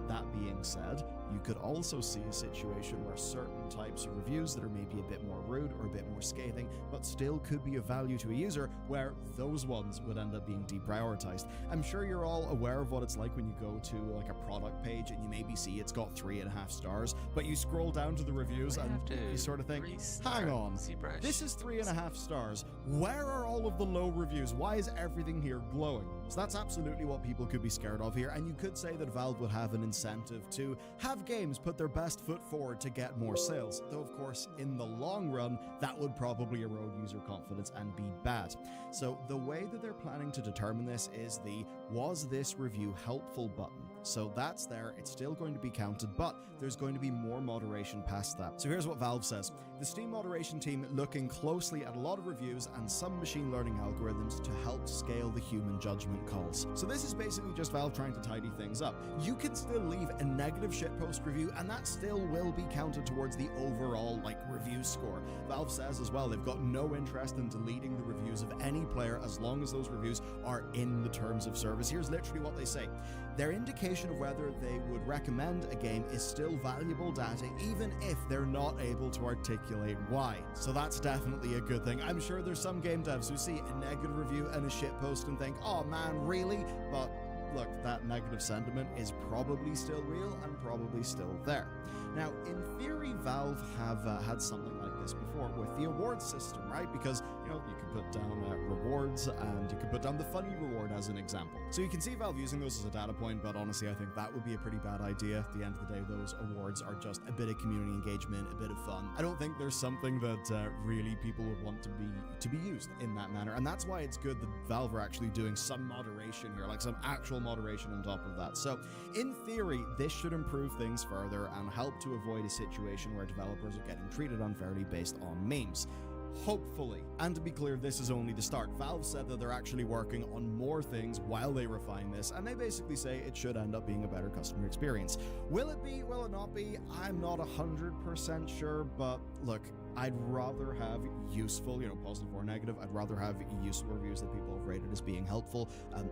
That being said, you could also see a situation where certain types of reviews that are maybe a bit more rude or a bit more scathing, but still could be of value to a user, where those ones would end up being deprioritized. I'm sure you're all aware of what it's like when you go to like a product page and you maybe see it's got 3.5 stars, but you scroll down to the reviews and you sort of think, hang on, this is 3.5 stars. Where are all of the low reviews? Why is everything here glowing? So that's absolutely what people could be scared of here, and you could say that Valve would have an incentive to have games put their best foot forward to get more sales, though of course in the long run that would probably erode user confidence and be bad. So the way that they're planning to determine this is the "was this review helpful" button. So that's there, it's still going to be counted, but there's going to be more moderation past that. So here's what Valve says. The Steam moderation team looking closely at a lot of reviews and some machine learning algorithms to help scale the human judgment calls. So this is basically just Valve trying to tidy things up. You can still leave a negative shitpost review and that still will be counted towards the overall review score. Valve says as well they've got no interest in deleting the reviews of any player as long as those reviews are in the terms of service. Here's literally what they say. Their indication of whether they would recommend a game is still valuable data even if they're not able to articulate why. So that's definitely a good thing. I'm sure there's some game devs who see a negative review and a shitpost and think, oh man, really? But look, that negative sentiment is probably still real and probably still there. Now, in theory, Valve have had something like this before with the awards system, right? Because, you can put down rewards and you can put down the funny reward as an example. So you can see Valve using those as a data point, but honestly, I think that would be a pretty bad idea. At the end of the day, those awards are just a bit of community engagement, a bit of fun. I don't think there's something that really people would want to be used in that manner, and that's why it's good that Valve are actually doing some moderation here, like some actual moderation on top of that. So in theory, this should improve things further and help to avoid a situation where developers are getting treated unfairly based on memes. Hopefully. And to be clear, this is only the start. Valve said that they're actually working on more things while they refine this, and they basically say it should end up being a better customer experience. Will it be? Will it not be? I'm not 100% sure, but look, I'd rather have useful, positive or negative, I'd rather have useful reviews that people have rated as being helpful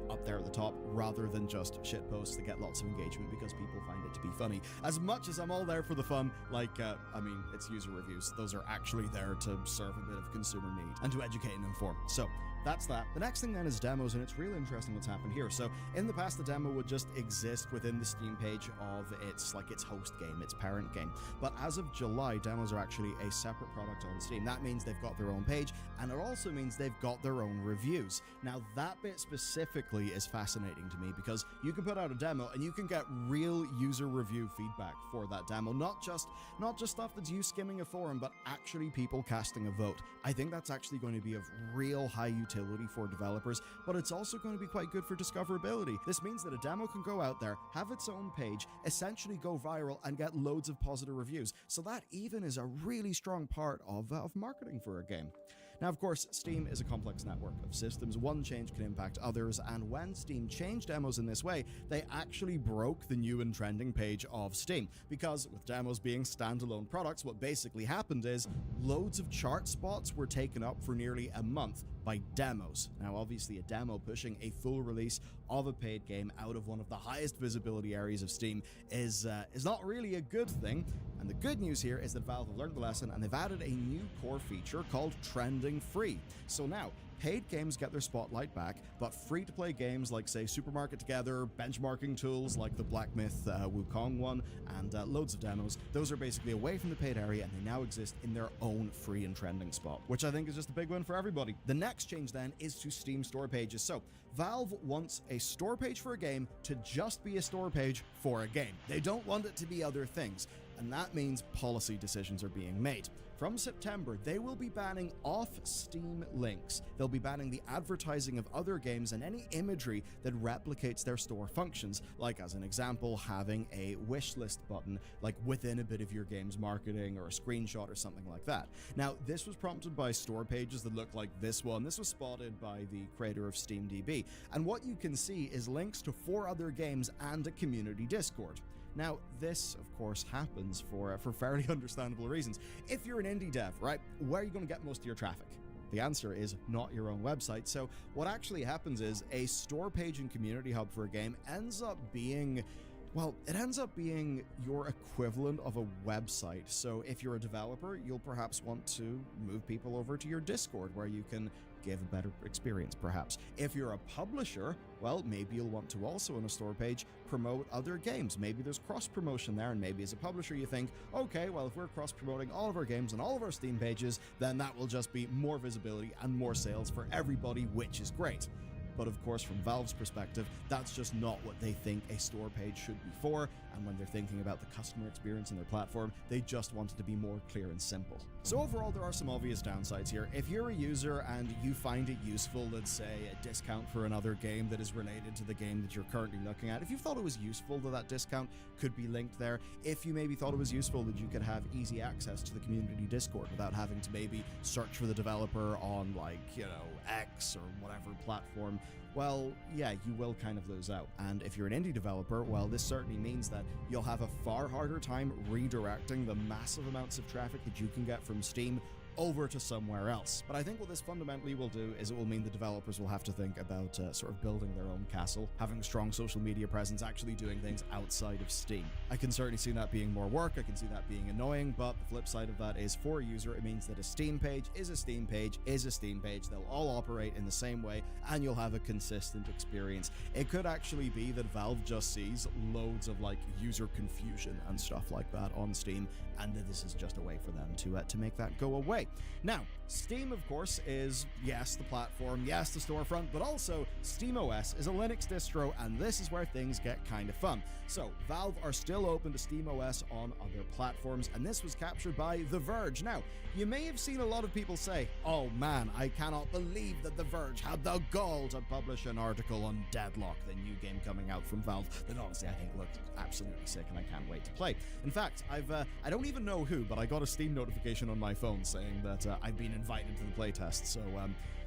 up there at the top, rather than just shit posts that get lots of engagement because people find it to be funny. As much as I'm all there for the fun, it's user reviews. Those are actually there to serve a bit of consumer need and to educate and inform. So that's that. The next thing then is demos, and it's really interesting what's happened here. So in the past, the demo would just exist within the Steam page of its host game, its parent game. But as of July, demos are actually a separate product on Steam. That means they've got their own page, and it also means they've got their own reviews. Now that bit specifically is fascinating to me because you can put out a demo and you can get real user review feedback for that demo, not just stuff that's you skimming a forum, but actually people casting a vote. I think that's actually going to be of real high utility for developers, but it's also going to be quite good for discoverability. This means that a demo can go out there, have its own page, essentially go viral, and get loads of positive reviews. So that even is a really strong part of marketing for a game. Now, of course, Steam is a complex network of systems. One change can impact others, and when Steam changed demos in this way, they actually broke the new and trending page of Steam. Because with demos being standalone products, what basically happened is loads of chart spots were taken up for nearly a month by demos. Now, obviously, a demo pushing a full release of a paid game out of one of the highest visibility areas of Steam is not really a good thing. And the good news here is that Valve have learned the lesson, and they've added a new core feature called Trending Free. So now, paid games get their spotlight back, but free-to-play games like, say, Supermarket Together, benchmarking tools like the Black Myth Wukong one, and loads of demos, those are basically away from the paid area, and they now exist in their own free and trending spot, which I think is just a big win for everybody. The next change then is to Steam store pages. So Valve wants a store page for a game to just be a store page for a game. They don't want it to be other things, and that means policy decisions are being made. From September, they will be banning off-Steam links. They'll be banning the advertising of other games and any imagery that replicates their store functions, like, as an example, having a wishlist button, like within a bit of your game's marketing, or a screenshot or something like that. Now, this was prompted by store pages that look like this one. This was spotted by the creator of SteamDB, and what you can see is links to 4 other games and a community Discord. Now, this, of course, happens for fairly understandable reasons. If you're an indie dev, right, where are you going to get most of your traffic? The answer is not your own website. So what actually happens is a store page and community hub for a game ends up being your equivalent of a website. So if you're a developer, you'll perhaps want to move people over to your Discord, where you can give a better experience, perhaps. If you're a publisher, well, maybe you'll want to also, on a store page, promote other games. Maybe there's cross-promotion there, and maybe as a publisher you think, okay, well, if we're cross-promoting all of our games on all of our Steam pages, then that will just be more visibility and more sales for everybody, which is great. But of course, from Valve's perspective, that's just not what they think a store page should be for, and when they're thinking about the customer experience in their platform, they just want it to be more clear and simple. So overall, there are some obvious downsides here. If you're a user and you find it useful, let's say a discount for another game that is related to the game that you're currently looking at, if you thought it was useful that discount could be linked there, if you maybe thought it was useful that you could have easy access to the community Discord without having to maybe search for the developer on, X or whatever platform, well, yeah, you will kind of lose out. And if you're an indie developer, well, this certainly means that you'll have a far harder time redirecting the massive amounts of traffic that you can get from Steam over to somewhere else. But I think what this fundamentally will do is it will mean the developers will have to think about sort of building their own castle, having a strong social media presence, actually doing things outside of Steam. I can certainly see that being more work, I can see that being annoying, but the flip side of that is, for a user, it means that a Steam page is a Steam page is a Steam page. They'll all operate in the same way, and you'll have a consistent experience. It could actually be that Valve just sees loads of user confusion and stuff like that on Steam, and that this is just a way for them to make that go away. Now, Steam, of course, is, yes, the platform, yes, the storefront, but also SteamOS is a Linux distro, and this is where things get kind of fun. So, Valve are still open to SteamOS on other platforms, and this was captured by The Verge. Now, you may have seen a lot of people say, oh man, I cannot believe that The Verge had the gall to publish an article on Deadlock, the new game coming out from Valve, that honestly I think looked absolutely sick, and I can't wait to play. In fact, I don't even know who, but I got a Steam notification on my phone saying, saying that I've been invited to the playtest. So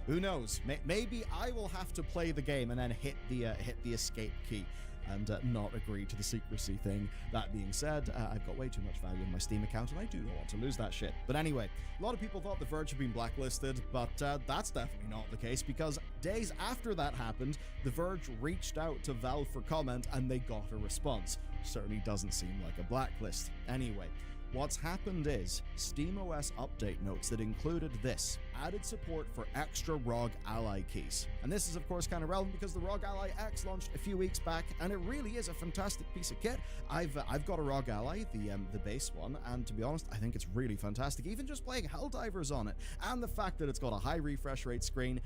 who knows? Maybe I will have to play the game and then hit the escape key and not agree to the secrecy thing. That being said, I've got way too much value in my Steam account, and I do not want to lose that shit. But anyway, a lot of people thought The Verge had been blacklisted, but that's definitely not the case, because days after that happened, The Verge reached out to Valve for comment, and they got a response. Certainly doesn't seem like a blacklist. Anyway, what's happened is SteamOS update notes that included this: added support for extra ROG Ally keys. And this is of course kind of relevant because the ROG Ally X launched a few weeks back, and it really is a fantastic piece of kit. I've got a ROG Ally, the base one, and to be honest, I think it's really fantastic. Even just playing Helldivers on it, and the fact that it's got a high refresh rate screen,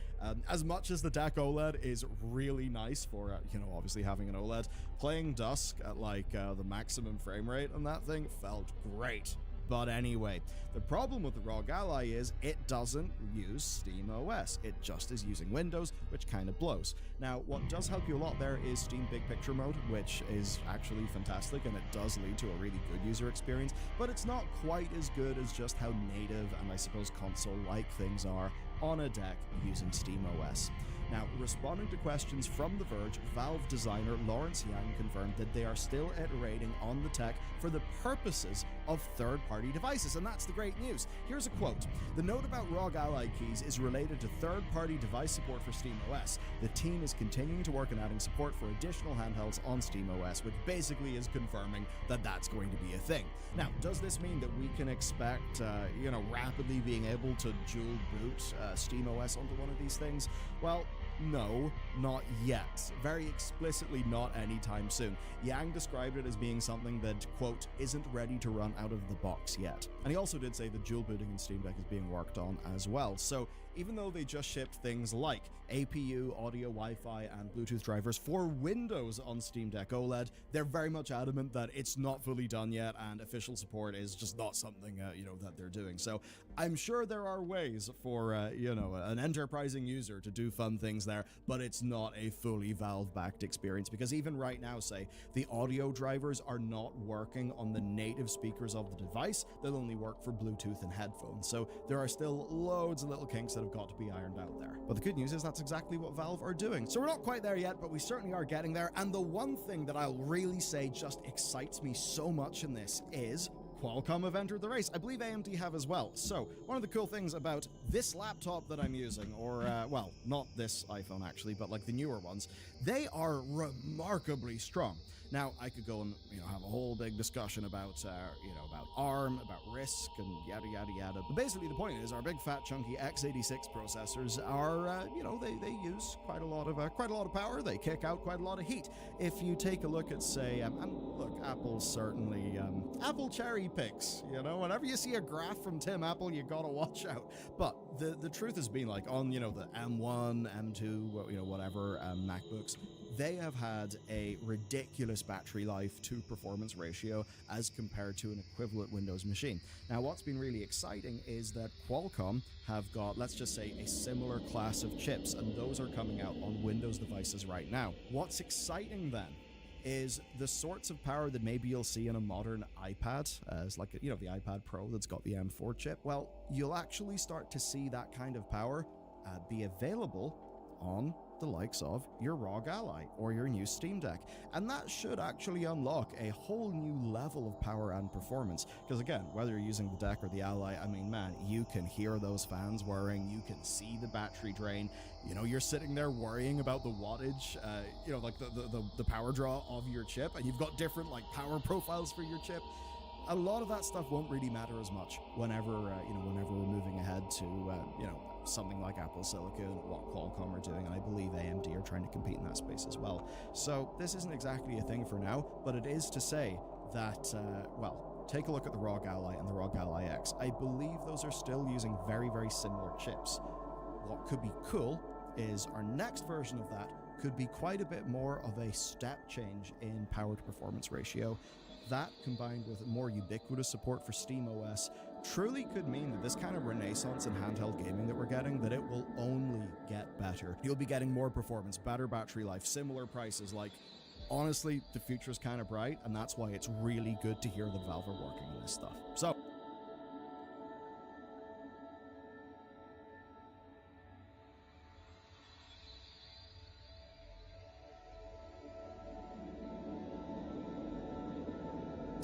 as much as the deck OLED is really nice for obviously having an OLED, playing Dusk at like the maximum frame rate on that thing felt great. But anyway, the problem with the ROG Ally is it doesn't use SteamOS. It just is using Windows, which kind of blows. Now, what does help you a lot there is Steam Big Picture mode, which is actually fantastic, and it does lead to a really good user experience, but it's not quite as good as just how native and I suppose console-like things are on a deck using SteamOS. Now, responding to questions from The Verge, Valve designer Lawrence Yang confirmed that they are still iterating on the tech for the purposes of third-party devices, and that's the great news. Here's a quote: "The note about ROG Ally keys is related to third-party device support for SteamOS. The team is continuing to work on adding support for additional handhelds on SteamOS," which basically is confirming that that's going to be a thing. Now, does this mean that we can expect, rapidly being able to dual boot SteamOS onto one of these things? Well, no, not yet. Very explicitly not anytime soon. Yang described it as being something that, quote, isn't ready to run out of the box yet. And he also did say that dual booting in Steam Deck is being worked on as well. So even though they just shipped things like APU, audio, Wi-Fi, and Bluetooth drivers for Windows on Steam Deck OLED, they're very much adamant that it's not fully done yet, and official support is just not something, that they're doing. So I'm sure there are ways for, an enterprising user to do fun things there, but it's not a fully Valve-backed experience, because even right now, say, the audio drivers are not working on the native speakers of the device. They'll only work for Bluetooth and headphones. So there are still loads of little kinks that have got to be ironed out there. But the good news is that's exactly what Valve are doing. So we're not quite there yet, but we certainly are getting there. And the one thing that I'll really say just excites me so much in this is Qualcomm have entered the race. I believe AMD have as well. So one of the cool things about this laptop that I'm using, or not this iPhone actually, but like the newer ones, they are remarkably strong. Now, I could go and, have a whole big discussion about, about ARM, about RISC, and yada, yada, yada. But basically, the point is, our big, fat, chunky x86 processors are, they use quite a lot of power. They kick out quite a lot of heat. If you take a look at, say, look, Apple certainly, Apple cherry picks, whenever you see a graph from Tim Apple, you gotta watch out. But the truth has been, like, on, the M1, M2, whatever, MacBooks, they have had a ridiculous battery life to performance ratio as compared to an equivalent Windows machine. Now, what's been really exciting is that Qualcomm have got, let's just say, a similar class of chips, and those are coming out on Windows devices right now. What's exciting then is the sorts of power that maybe you'll see in a modern iPad, as like, the iPad Pro that's got the M4 chip. Well, you'll actually start to see that kind of power be available on the likes of your ROG Ally or your new Steam Deck. And that should actually unlock a whole new level of power and performance. Because again, whether you're using the Deck or the Ally, I mean, man, you can hear those fans whirring, you can see the battery drain, you're sitting there worrying about the wattage, like the power draw of your chip, and you've got different like power profiles for your chip. A lot of that stuff won't really matter as much whenever we're moving ahead to, something like Apple Silicon, what Qualcomm are doing, and I believe AMD are trying to compete in that space as well. So this isn't exactly a thing for now, but it is to say that, take a look at the ROG Ally and the ROG Ally X. I believe those are still using very, very similar chips. What could be cool is our next version of that could be quite a bit more of a step change in power to performance ratio. That, combined with more ubiquitous support for SteamOS, truly could mean that this kind of renaissance in handheld gaming that we're getting, that it will only get better. You'll be getting more performance, better battery life, similar prices. Like, honestly, the future is kind of bright, and that's why it's really good to hear that Valve are working on this stuff. So,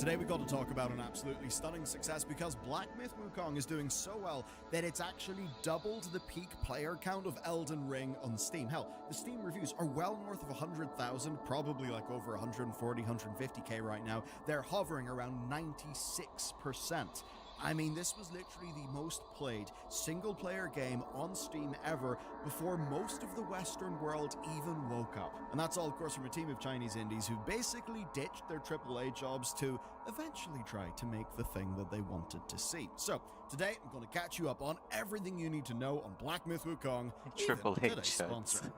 Today we got to talk about an absolutely stunning success because Black Myth Wukong is doing so well that it's actually doubled the peak player count of Elden Ring on Steam. Hell, the Steam reviews are well north of 100,000, probably like over 140, 150k right now. They're hovering around 96%. I mean, this was literally the most played single-player game on Steam ever before most of the Western world even woke up. And that's all, of course, from a team of Chinese indies who basically ditched their AAA jobs to eventually try to make the thing that they wanted to see. So, today I'm going to catch you up on everything you need to know on Black Myth Wukong, AAA today's sponsor.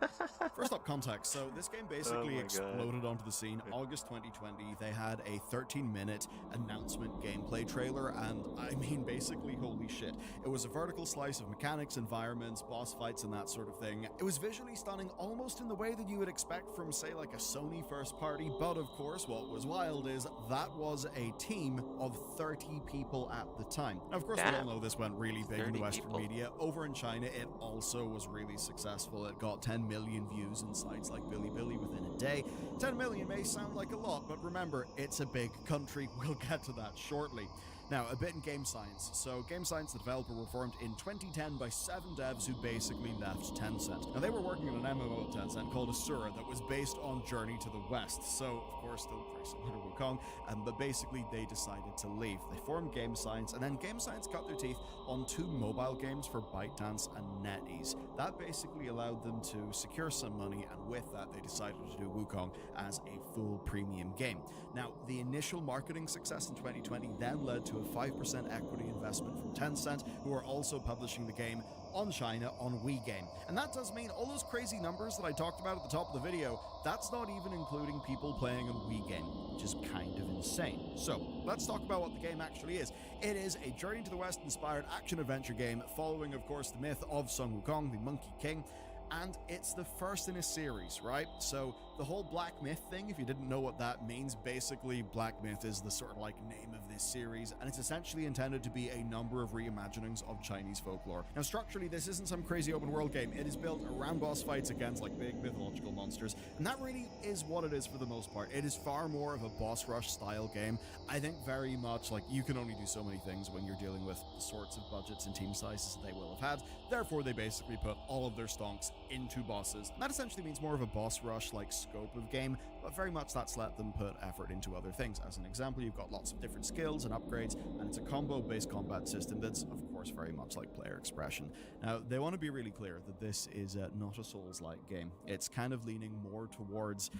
First up, context. So, this game basically exploded onto the scene August 2020. They had a 13-minute announcement gameplay trailer, and I mean, basically, holy shit. It was a vertical slice of mechanics, environments, boss fights, and that sort of thing. It was visually stunning, almost in the way that you would expect from, say, like a Sony first party, but of course, what was wild is that was a team of 30 people at the time. Now, of course, we all know this went really big in the Western media. Over in China, it also was really successful. It got 10 million views in sites like Bilibili within a day. 10 million may sound like a lot, but remember, it's a big country. We'll get to that shortly. Now, a bit in Game Science. So, Game Science, the developer, were formed in 2010 by 7 devs who basically left Tencent. Now, they were working on an MMO at Tencent called Asura that was based on Journey to the West. So, of course, still very similar to Wukong, but basically they decided to leave. They formed Game Science, and then Game Science cut their teeth on 2 mobile games for ByteDance and NetEase. That basically allowed them to secure some money, and with that, they decided to do Wukong as a full premium game. Now, the initial marketing success in 2020 then led to a 5% equity investment from Tencent, who are also publishing the game on China on WeGame. And that does mean all those crazy numbers that I talked about at the top of the video, that's not even including people playing on WeGame, which is kind of insane. So, let's talk about what the game actually is. It is a Journey to the West inspired action-adventure game following, of course, the myth of Sun Wukong, the Monkey King. And it's the first in a series, right? So the whole Black Myth thing, if you didn't know what that means, basically Black Myth is the sort of like name of this series, and it's essentially intended to be a number of reimaginings of Chinese folklore. Now, structurally, this isn't some crazy open world game. It is built around boss fights against like big mythological monsters, and that really is what it is for the most part. It is far more of a boss rush style game. I think very much like you can only do so many things when you're dealing with the sorts of budgets and team sizes that they will have had. Therefore, they basically put all of their stonks into bosses. That essentially means more of a boss rush like scope of game, but very much that's let them put effort into other things. As an example, you've got lots of different skills and upgrades, and it's a combo based combat system that's of course very much like player expression. Now, they want to be really clear that this is not a Souls-like game. It's kind of leaning more towards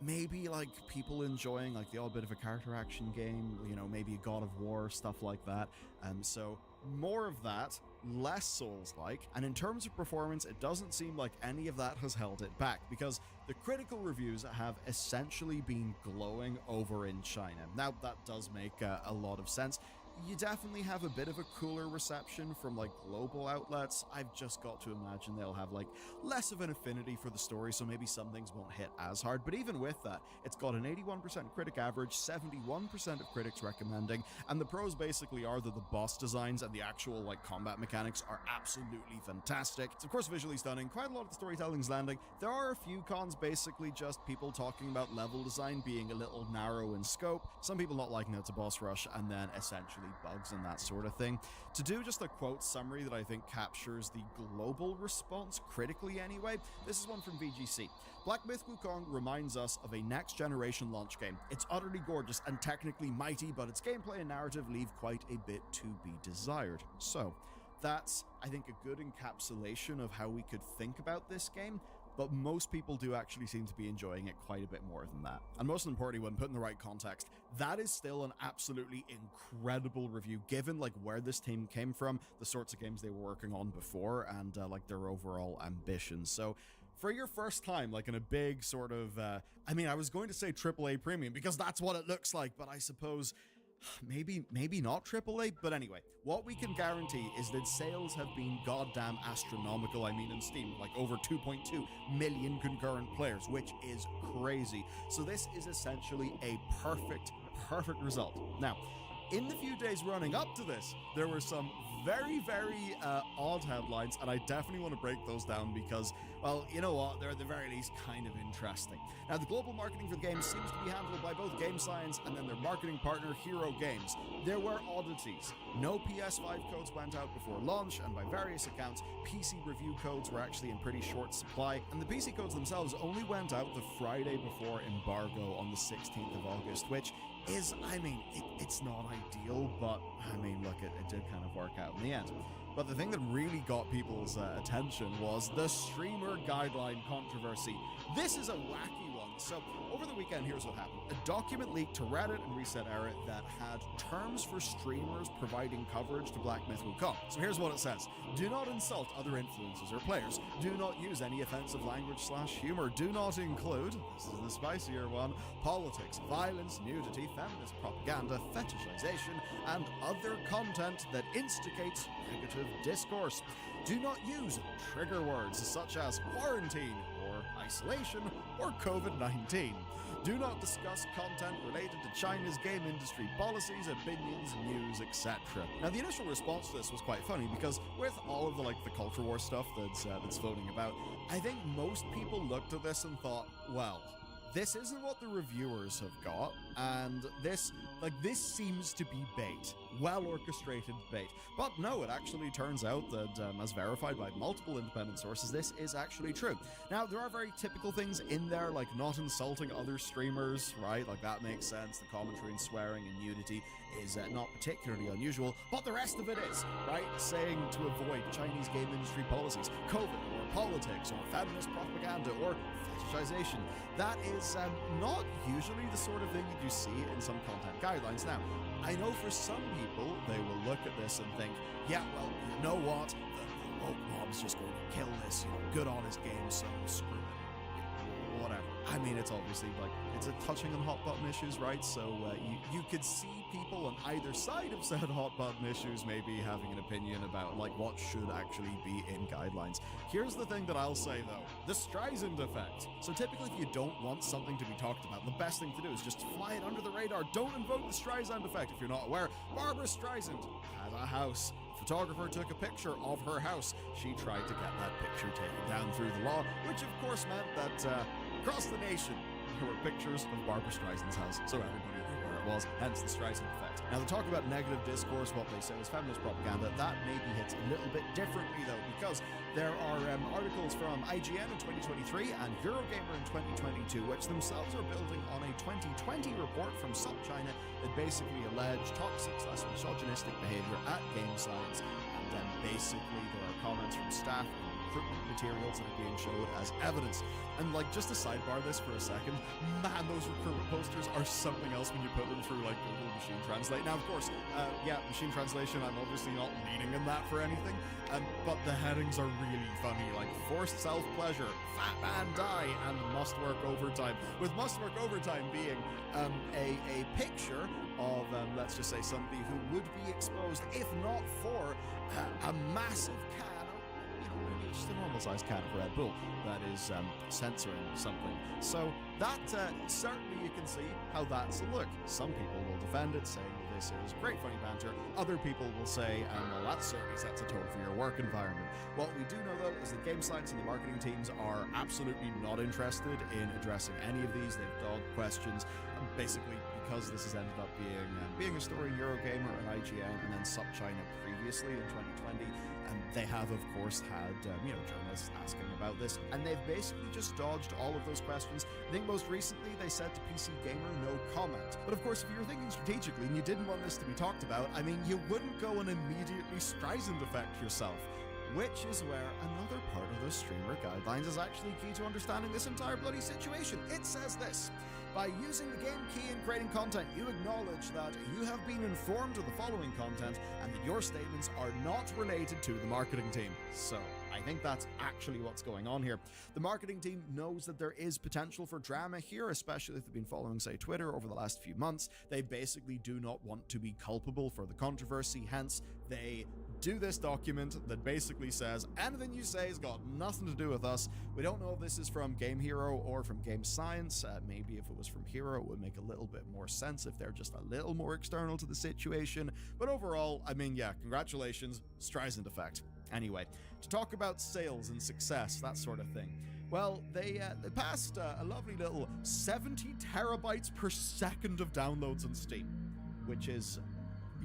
maybe like people enjoying like the odd bit of a character action game, you know, maybe a God of War, stuff like that. So more of that, less Souls-like, and in terms of performance, it doesn't seem like any of that has held it back, because the critical reviews have essentially been glowing over in China. Now, that does make a lot of sense. You definitely have a bit of a cooler reception from like global outlets. I've just got to imagine they'll have like less of an affinity for the story, so maybe some things won't hit as hard. But even with that, it's got an 81% critic average, 71% of critics recommending, and the pros basically are that the boss designs and the actual like combat mechanics are absolutely fantastic. It's of course visually stunning, quite a lot of the storytelling's landing. There are a few cons, basically just people talking about level design being a little narrow in scope, some people not liking that it's a boss rush, and then essentially bugs and that sort of thing. To do just a quote summary that I think captures the global response critically anyway, this is one from VGC. Black Myth Wukong reminds us of a next generation launch game. It's utterly gorgeous and technically mighty, but its gameplay and narrative leave quite a bit to be desired. So that's, I think, a good encapsulation of how we could think about this game. But most people do actually seem to be enjoying it quite a bit more than that. And most importantly, when put in the right context, that is still an absolutely incredible review, given like where this team came from, the sorts of games they were working on before, and like their overall ambitions. So for your first time, like in a big sort of, I mean, I was going to say AAA premium because that's what it looks like, but I suppose maybe not AAA, but anyway, what we can guarantee is that sales have been goddamn astronomical. I mean, in Steam, like over 2.2 million concurrent players, which is crazy. So this is essentially a perfect result. Now, in the few days running up to this, there were some very, very odd headlines, and I definitely want to break those down because, well, you know what, they're at the very least kind of interesting. Now, the global marketing for the game seems to be handled by both Game Science and then their marketing partner, Hero Games. There were oddities. No PS5 codes went out before launch, and by various accounts, PC review codes were actually in pretty short supply, and the PC codes themselves only went out the Friday before embargo on the 16th of August, which is, I mean, it's not ideal, but, I mean, look, it did kind of work out in the end. But the thing that really got people's attention was the streamer guideline controversy. This is a wacky one. So, over the weekend, here's what happened. A document leaked to Reddit and Reset Era that had terms for streamers providing coverage to Black Myth Wukong. So here's what it says. Do not insult other influencers or players. Do not use any offensive language/humor. Do not include, this is the spicier one, politics, violence, nudity, feminist propaganda, fetishization, and other content that instigates negative discourse. Do not use trigger words such as quarantine, or isolation, or COVID-19. Do not discuss content related to China's game industry policies, opinions, news, etc. Now, the initial response to this was quite funny because with all of the culture war stuff that's floating about, I think most people looked at this and thought, well, this isn't what the reviewers have got, and this seems to be bait. Well-orchestrated bait. But no, it actually turns out that, as verified by multiple independent sources, this is actually true. Now, there are very typical things in there, like not insulting other streamers, right? Like, that makes sense. The commentary and swearing and nudity is not particularly unusual, but the rest of it is, right? Saying to avoid Chinese game industry policies, COVID, or politics, or feminist propaganda, or fetishization. That is not usually the sort of thing that you see in some content guidelines. Now, I know for some people, they will look at this and think, yeah, well, you know what? The woke mob's just going to kill this, good on his game, so screw it. Whatever. I mean, it's obviously, it's a touching on hot button issues, right? So you could see people on either side of said hot button issues maybe having an opinion about, what should actually be in guidelines. Here's the thing that I'll say, though. The Streisand effect. So typically, if you don't want something to be talked about, the best thing to do is just fly it under the radar. Don't invoke the Streisand effect. If you're not aware, Barbara Streisand had a house. A photographer took a picture of her house. She tried to get that picture taken down through the law, which of course meant that across the nation, there were pictures of Barbara Streisand's house, so everybody knew where it was, hence the Streisand effect. Now, the talk about negative discourse, what they say is feminist propaganda, that maybe hits a little bit differently, though, because there are articles from IGN in 2023 and Eurogamer in 2022, which themselves are building on a 2020 report from SupChina that basically alleged toxic/misogynistic behavior at Game Science, and then basically there are comments from staff and recruitment materials that are being showed as evidence. And just to sidebar this for a second, man, those recruitment posters are something else when you put them through Google Machine Translate. Now, of course, machine translation, I'm obviously not leaning in that for anything, but the headings are really funny, like forced self-pleasure, fat man die, and must work overtime. With must work overtime being a picture of, let's just say, somebody who would be exposed, if not for a massive can, maybe just a normal-sized can of Red Bull that is censoring something. So that, certainly you can see how that's a look. Some people will defend it, saying this is great funny banter. Other people will say, well, that certainly sets a tone for your work environment. What we do know, though, is that Game Science and the marketing teams are absolutely not interested in addressing any of these. They've dogged questions, basically because this has ended up being a story in Eurogamer and IGN and then SupChina previously in 2020. And they have, of course, had, journalists asking about this, and they've basically just dodged all of those questions. I think most recently they said to PC Gamer, no comment. But of course, if you were thinking strategically and you didn't want this to be talked about, I mean, you wouldn't go and immediately Streisand effect yourself. Which is where another part of the streamer guidelines is actually key to understanding this entire bloody situation. It says this: by using the game key in creating content, you acknowledge that you have been informed of the following content and that your statements are not related to the marketing team. So, I think that's actually what's going on here. The marketing team knows that there is potential for drama here, especially if they've been following, say, Twitter over the last few months. They basically do not want to be culpable for the controversy, hence they do this document that basically says anything you say has got nothing to do with us. We don't know if this is from Game Hero or from Game Science. Maybe if it was from Hero, it would make a little bit more sense if they're just a little more external to the situation. But overall, I mean, yeah, congratulations, Streisand effect. Anyway, to talk about sales and success, that sort of thing. Well, they passed a lovely little 70 terabytes per second of downloads on Steam, which is,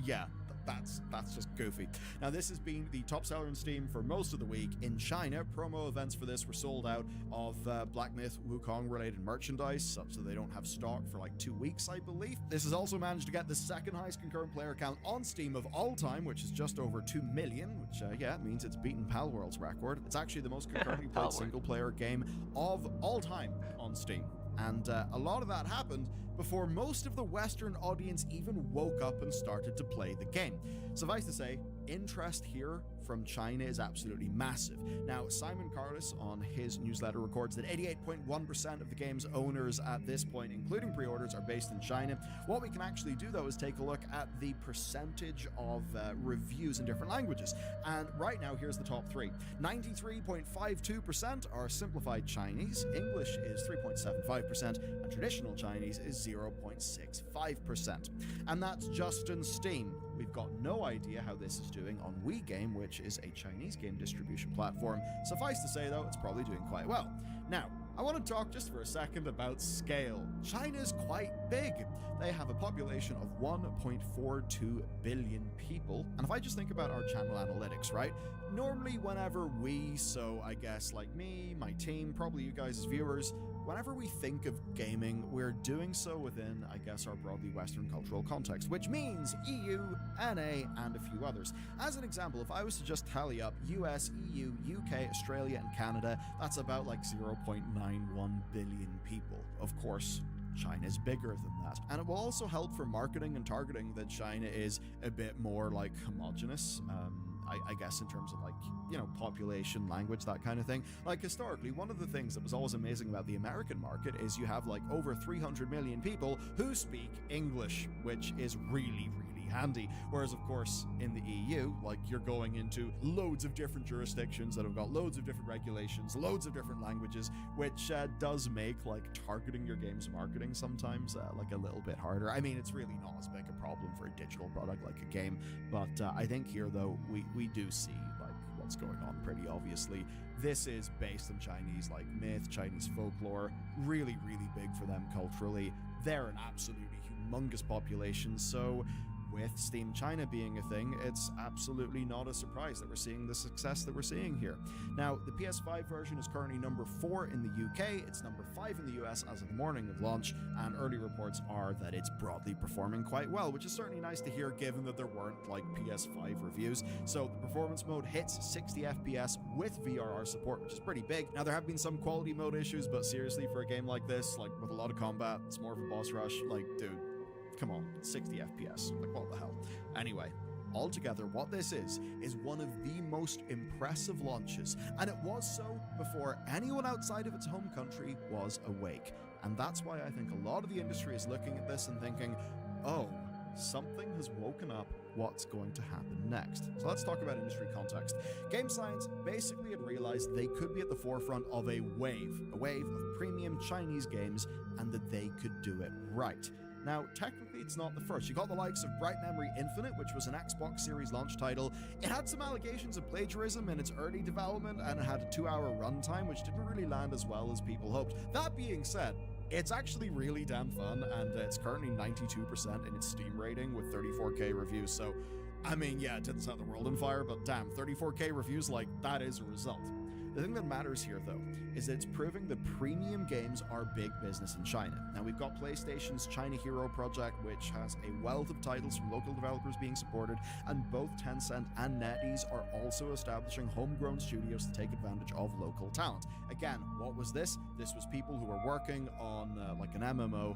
yeah, that's just goofy. Now, this has been the top seller on Steam for most of the week. In China, promo events for this were sold out of Black Myth Wukong related merchandise, so they don't have stock for like 2 weeks, I believe. This has also managed to get the second highest concurrent player count on Steam of all time, which is just over 2 million, which yeah, means it's beaten Palworld's record. It's actually the most concurrently played single player game of all time on Steam. And a lot of that happened before most of the Western audience even woke up and started to play the game. Suffice to say, interest here from China is absolutely massive. Now, Simon Carlos on his newsletter records that 88.1% of the game's owners at this point, including pre-orders, are based in China. What we can actually do, though, is take a look at the percentage of reviews in different languages. And right now, here's the top three. 93.52% are simplified Chinese, English is 3.75%, and traditional Chinese is 0.65%. And that's just in Steam. We've got no idea how this is doing on WeGame, which is a Chinese game distribution platform. Suffice to say, though, it's probably doing quite well. Now, I want to talk just for a second about scale. China's quite big. They have a population of 1.42 billion people. And if I just think about our channel analytics, right? Normally whenever we, so I guess like me, my team, probably you guys as viewers, whenever we think of gaming, we're doing so within, I guess, our broadly Western cultural context, which means EU, NA, and a few others. As an example, if I was to just tally up US, EU, UK, Australia, and Canada, that's about like 0.91 billion people. Of course, China's bigger than that. And it will also help for marketing and targeting that China is a bit more like homogenous. I guess in terms of like, you know, population, language, that kind of thing. Like historically, one of the things that was always amazing about the American market is you have like over 300 million people who speak English, which is really, really handy. Whereas of course in the EU, like you're going into loads of different jurisdictions that have got loads of different regulations, loads of different languages, which does make like targeting your game's marketing sometimes like a little bit harder. I mean, it's really not as big a problem for a digital product like a game, but I think here though we do see like what's going on pretty obviously. This is based on Chinese like myth, Chinese folklore, really, really big for them culturally. They're an absolutely humongous population, so with Steam China being a thing, it's absolutely not a surprise that we're seeing the success that we're seeing here. Now, the PS5 version is currently number 4 in the UK, it's number 5 in the US as of the morning of launch, and early reports are that it's broadly performing quite well, which is certainly nice to hear given that there weren't like PS5 reviews. So the performance mode hits 60 FPS with VRR support, which is pretty big. Now, there have been some quality mode issues, but seriously, for a game like this, like with a lot of combat, it's more of a boss rush, like, dude, come on, 60 FPS, like what the hell? Anyway, altogether, what this is one of the most impressive launches, and it was so before anyone outside of its home country was awake. And that's why I think a lot of the industry is looking at this and thinking, oh, something has woken up, what's going to happen next? So let's talk about industry context. Game Science basically had realized they could be at the forefront of a wave of premium Chinese games, and that they could do it right. Now, technically, it's not the first. You got the likes of Bright Memory Infinite, which was an Xbox Series launch title. It had some allegations of plagiarism in its early development, and it had a 2-hour runtime, which didn't really land as well as people hoped. That being said, it's actually really damn fun, and it's currently 92% in its Steam rating with 34k reviews. So, I mean, yeah, it didn't set the world on fire, but damn, 34k reviews, like, that is a result. The thing that matters here, though, is that it's proving that premium games are big business in China. Now, we've got PlayStation's China Hero project, which has a wealth of titles from local developers being supported, and both Tencent and NetEase are also establishing homegrown studios to take advantage of local talent. Again, what was this? This was people who were working on like an MMO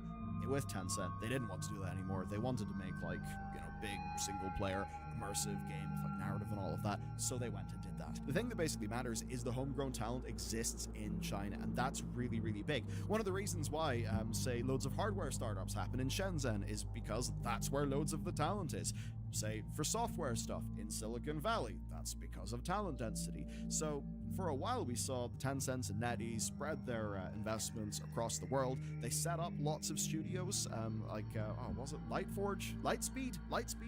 with Tencent. They didn't want to do that anymore. They wanted to make like, you know, big single-player immersive game with like narrative lucrative and all of that, so they went and did that. The thing that basically matters is the homegrown talent exists in China, and that's really, really big. One of the reasons why, say, loads of hardware startups happen in Shenzhen is because that's where loads of the talent is. Say, for software stuff in Silicon Valley, that's because of talent density. So for a while we saw Tencent and NetEase spread their investments across the world. They set up lots of studios, was it Lightforge? Lightspeed,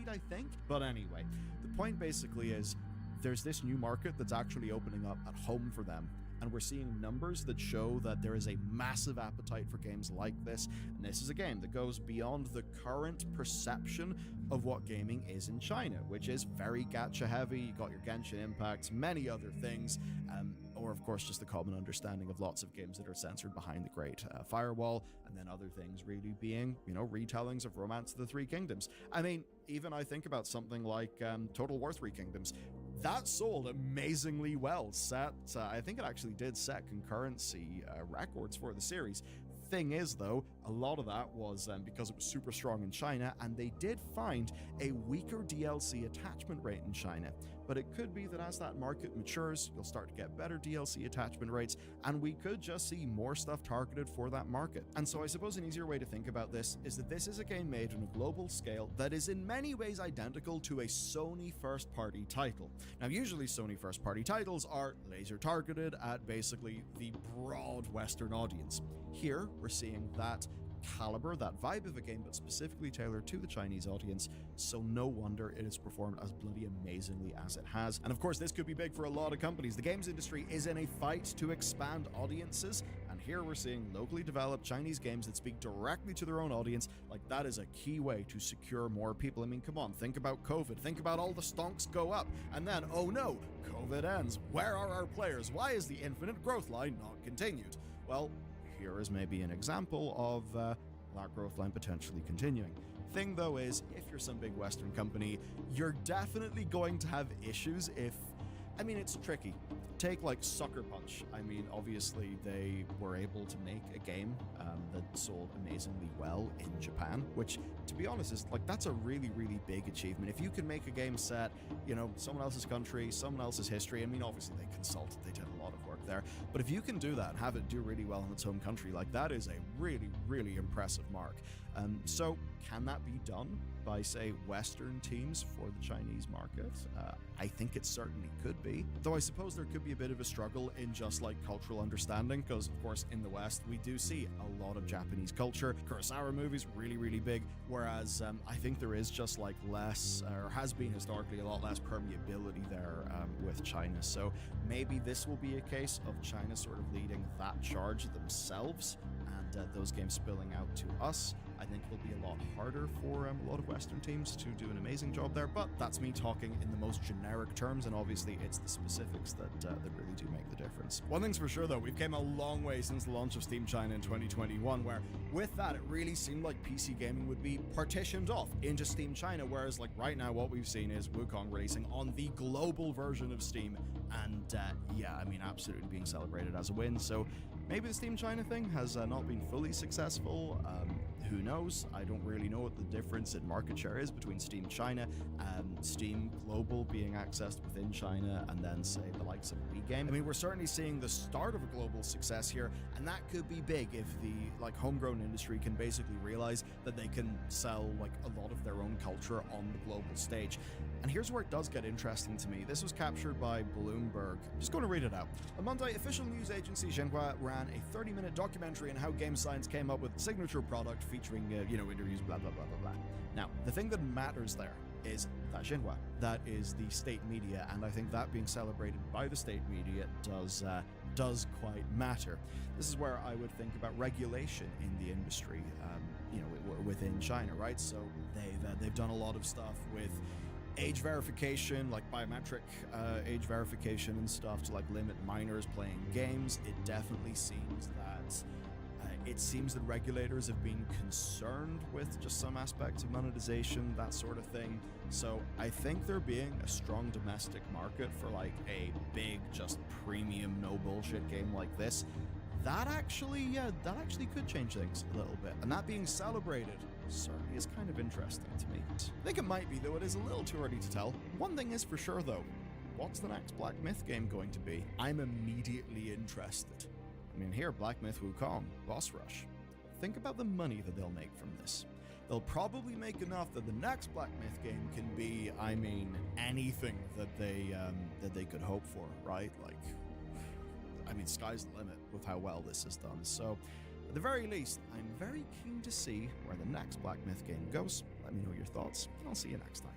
I think? But anyway, the point basically is there's this new market that's actually opening up at home for them. And we're seeing numbers that show that there is a massive appetite for games like this. And this is a game that goes beyond the current perception of what gaming is in China, which is very gacha heavy. You got your Genshin Impacts, many other things, or of course just the common understanding of lots of games that are censored behind the Great Firewall, and then other things really being, retellings of Romance of the Three Kingdoms. I mean, even I think about something like Total War Three Kingdoms. That sold amazingly well. I think it actually did set concurrency records for the series. Thing is, though, a lot of that was because it was super strong in China, and they did find a weaker DLC attachment rate in China. But it could be that as that market matures, you'll start to get better DLC attachment rates, and we could just see more stuff targeted for that market. And so I suppose an easier way to think about this is that this is a game made on a global scale that is in many ways identical to a Sony first-party title. Now, usually Sony first-party titles are laser targeted at basically the broad Western audience. Here, we're seeing that caliber, that vibe of a game, but specifically tailored to the Chinese audience, so no wonder it has performed as bloody amazingly as it has. And of course, this could be big for a lot of companies. The games industry is in a fight to expand audiences, and here we're seeing locally developed Chinese games that speak directly to their own audience. Like, that is a key way to secure more people. I mean, come on, think about COVID, think about all the stonks go up, and then, oh no, COVID ends. Where are our players? Why is the infinite growth line not continued? Well, here is maybe an example of that growth line potentially continuing. Thing though is, if you're some big Western company, you're definitely going to have issues if, it's tricky. Take like Sucker Punch. Obviously they were able to make a game that sold amazingly well in Japan, which, to be honest, is that's a really, really big achievement. If you can make a game set, someone else's country, someone else's history. Obviously they consulted, they did a lot of work there, but if you can do that and have it do really well in its home country, that is a really, really impressive mark. So can that be done by, say, Western teams for the Chinese market? I think it certainly could be, though I suppose there could be a bit of a struggle in just cultural understanding, because of course in the West we do see a lot of Japanese culture. Kurosawa movies, really, really big, whereas I think there is just less, or has been historically, a lot less permeability there with China. So maybe this will be a case of China sort of leading that charge themselves, and those games spilling out to us. I think it'll be a lot harder for a lot of Western teams to do an amazing job there, but that's me talking in the most generic terms, and obviously it's the specifics that really do make the difference. One thing's for sure though, we've came a long way since the launch of Steam China in 2021, where with that it really seemed like PC gaming would be partitioned off into Steam China, whereas right now what we've seen is Wukong releasing on the global version of Steam, and absolutely being celebrated as a win. So maybe the Steam China thing has not been fully successful. Who knows? I don't really know what the difference in market share is between Steam China and Steam Global being accessed within China, and then say the likes of WeGame. We're certainly seeing the start of a global success here, and that could be big if the homegrown industry can basically realize that they can sell a lot of their own culture on the global stage. And here's where it does get interesting to me. This was captured by Bloomberg. I'm just going to read it out. On Monday, official news agency Xinhua ran a 30-minute documentary on how Game Science came up with the signature product featuring, interviews, blah, blah, blah, blah, blah. Now, the thing that matters there is that Xinhua. That is the state media, and I think that being celebrated by the state media does quite matter. This is where I would think about regulation in the industry, within China, right? So they've done a lot of stuff with age verification, biometric age verification and stuff to limit minors playing games. It definitely seems that regulators have been concerned with just some aspects of monetization, that sort of thing. So I think there being a strong domestic market for a big, just premium, no bullshit game like this, that actually could change things a little bit. And that being celebrated certainly is kind of interesting to me. I think it might be, though it is a little too early to tell. One thing is for sure, though. What's the next Black Myth game going to be? I'm immediately interested. I mean, here, Black Myth Wukong, Boss Rush. Think about the money that they'll make from this. They'll probably make enough that the next Black Myth game can be, I mean, anything that they could hope for, right? Like, I mean, sky's the limit with how well this is done. So, at the very least, I'm very keen to see where the next Black Myth game goes. Let me know your thoughts, and I'll see you next time.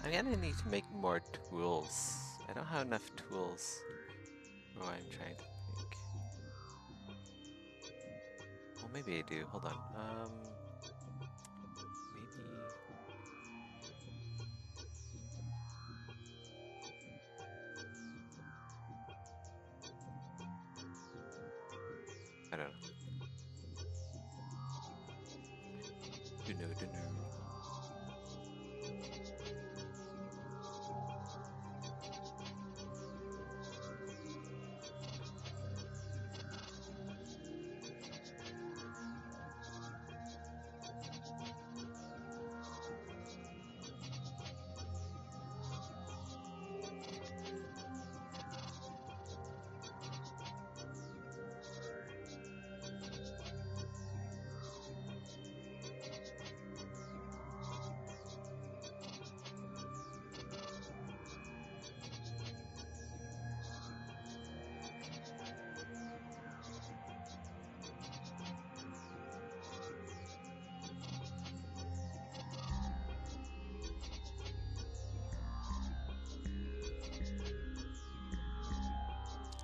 I'm gonna need to make more tools. I don't have enough tools for what I'm trying to make. Well, maybe I do. Hold on. Maybe. I don't know. Dunno.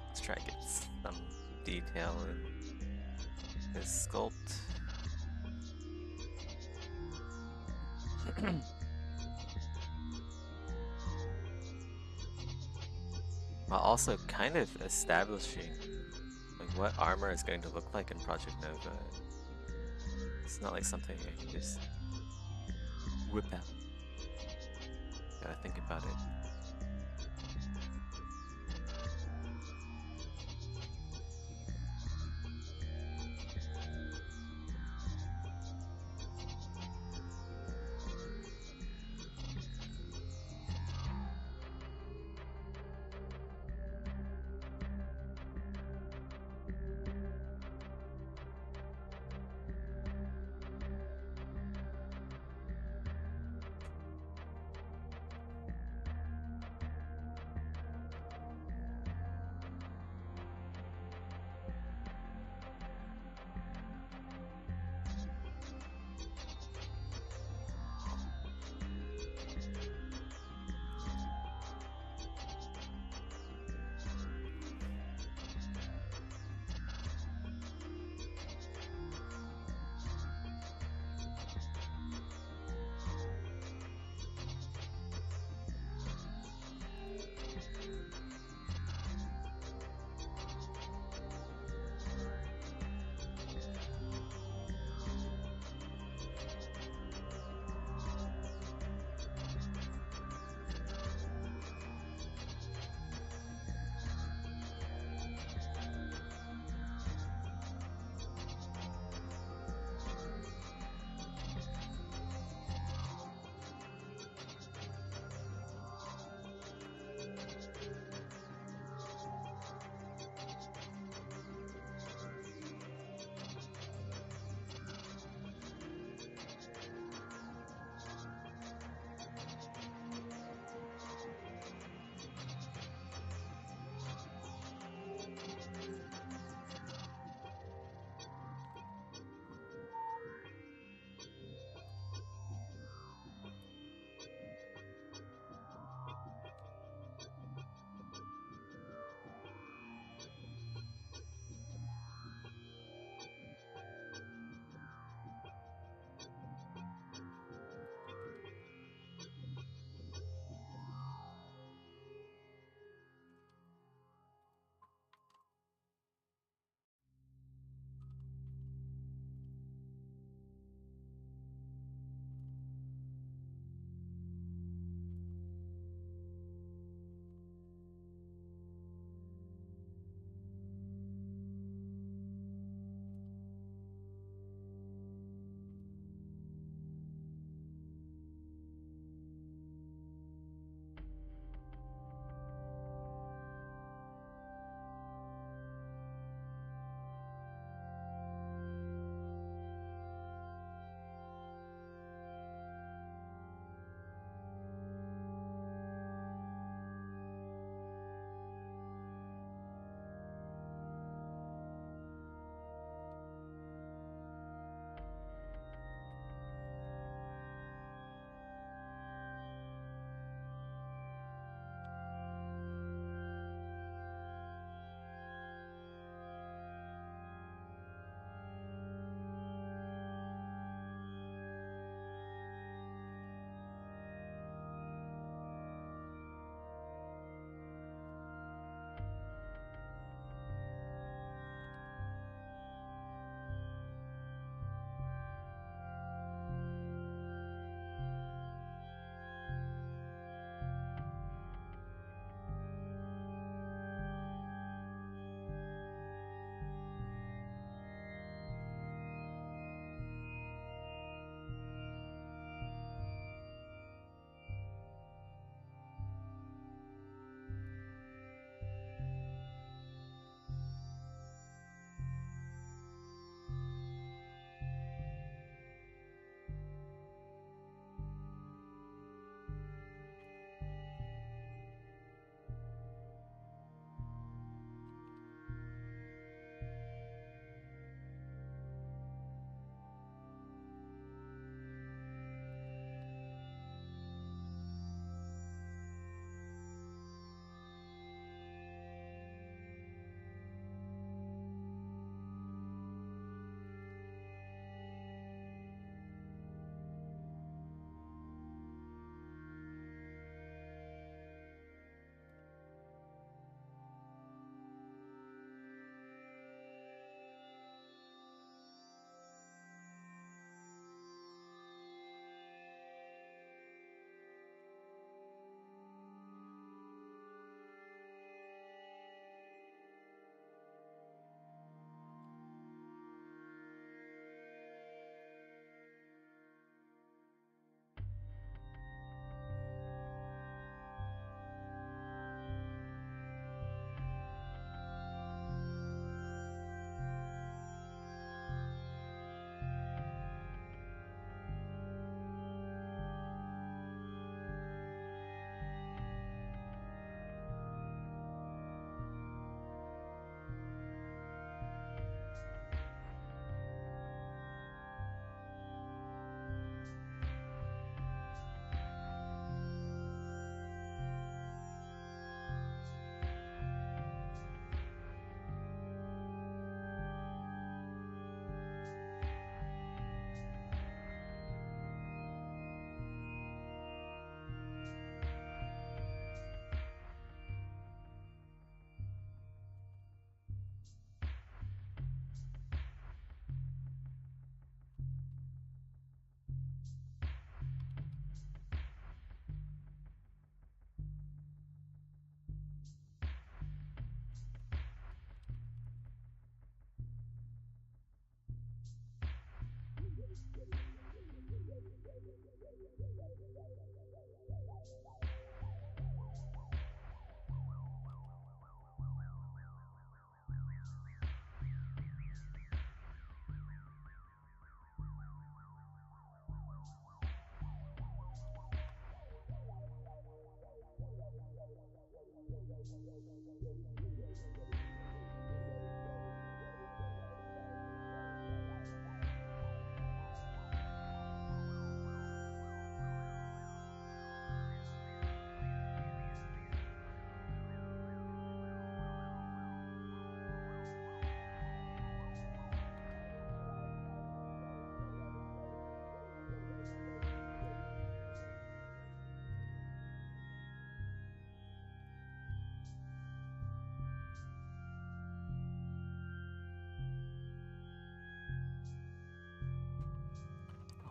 Let's try to get some detail in this sculpt. While also kind of establishing like what armor is going to look like in Project Nova. It's not like something I can just whip out. Gotta think about it.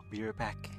Be right back.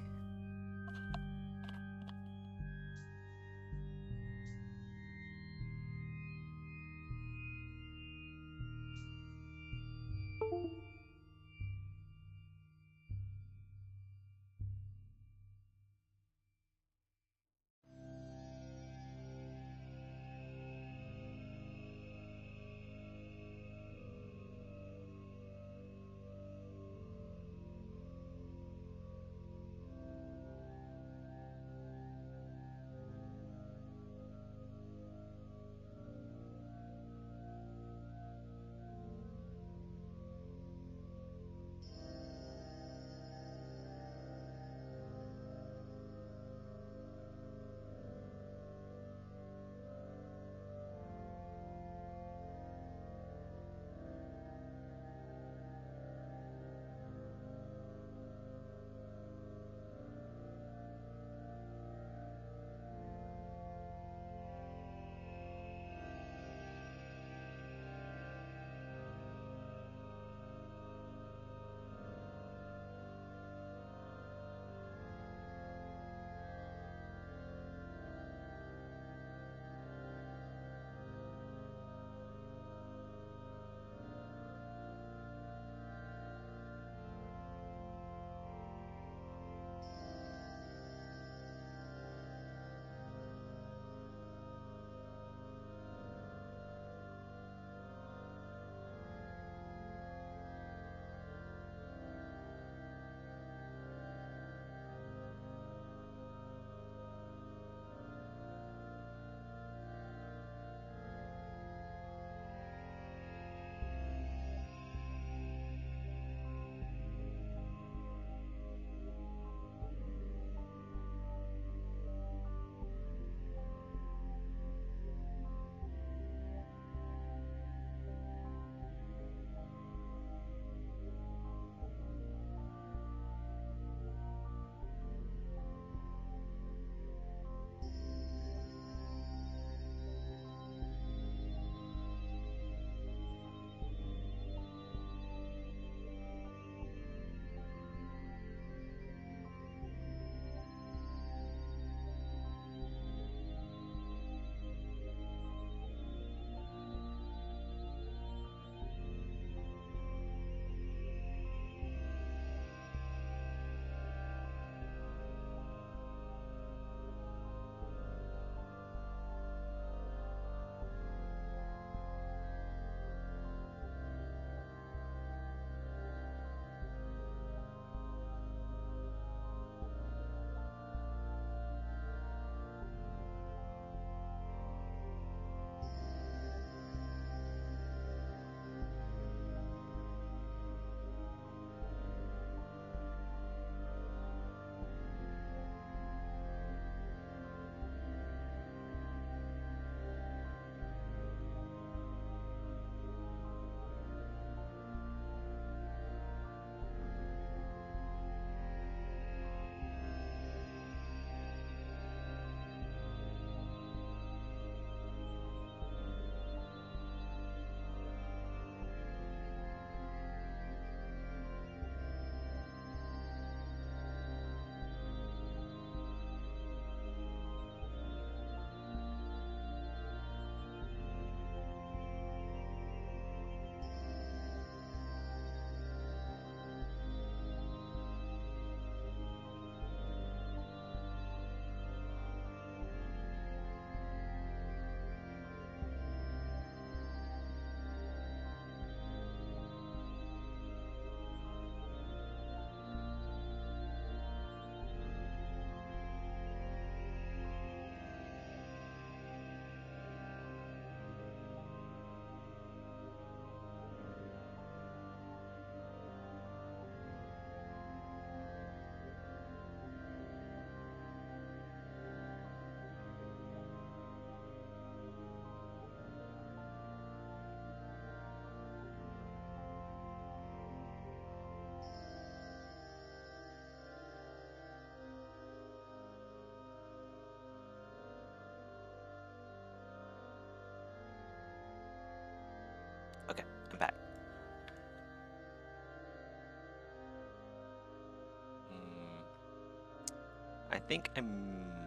think I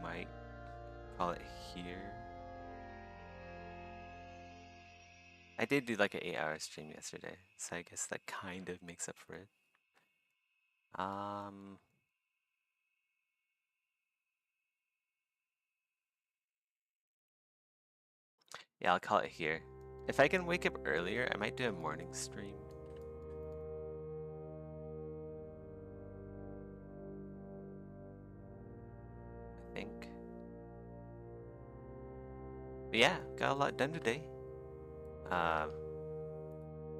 might call it here. I did do like an 8-hour stream yesterday, so I guess that kind of makes up for it. Yeah, I'll call it here. If I can wake up earlier, I might do a morning stream. I think. But yeah, got a lot done today.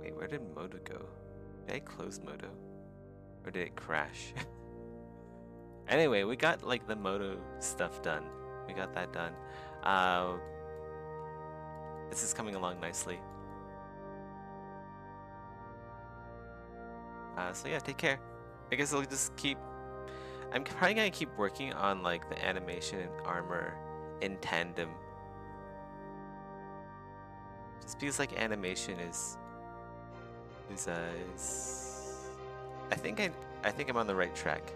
Wait, where did Modo go? Did I close Modo? Or did it crash? Anyway, we got like the Modo stuff done. We got that done. This is coming along nicely. So yeah, take care. I guess I'll just keep... I'm probably gonna keep working on like the animation and armor in tandem. Just because like animation is I think I'm on the right track,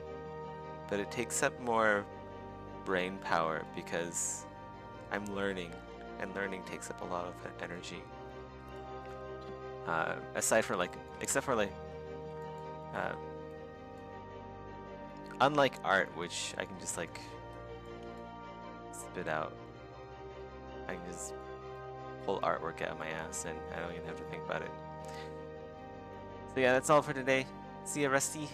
but it takes up more brain power because I'm learning, and learning takes up a lot of energy. Except for unlike art, which I can just like spit out. I can just pull artwork out of my ass and I don't even have to think about it. So yeah, that's all for today. See ya, Rusty.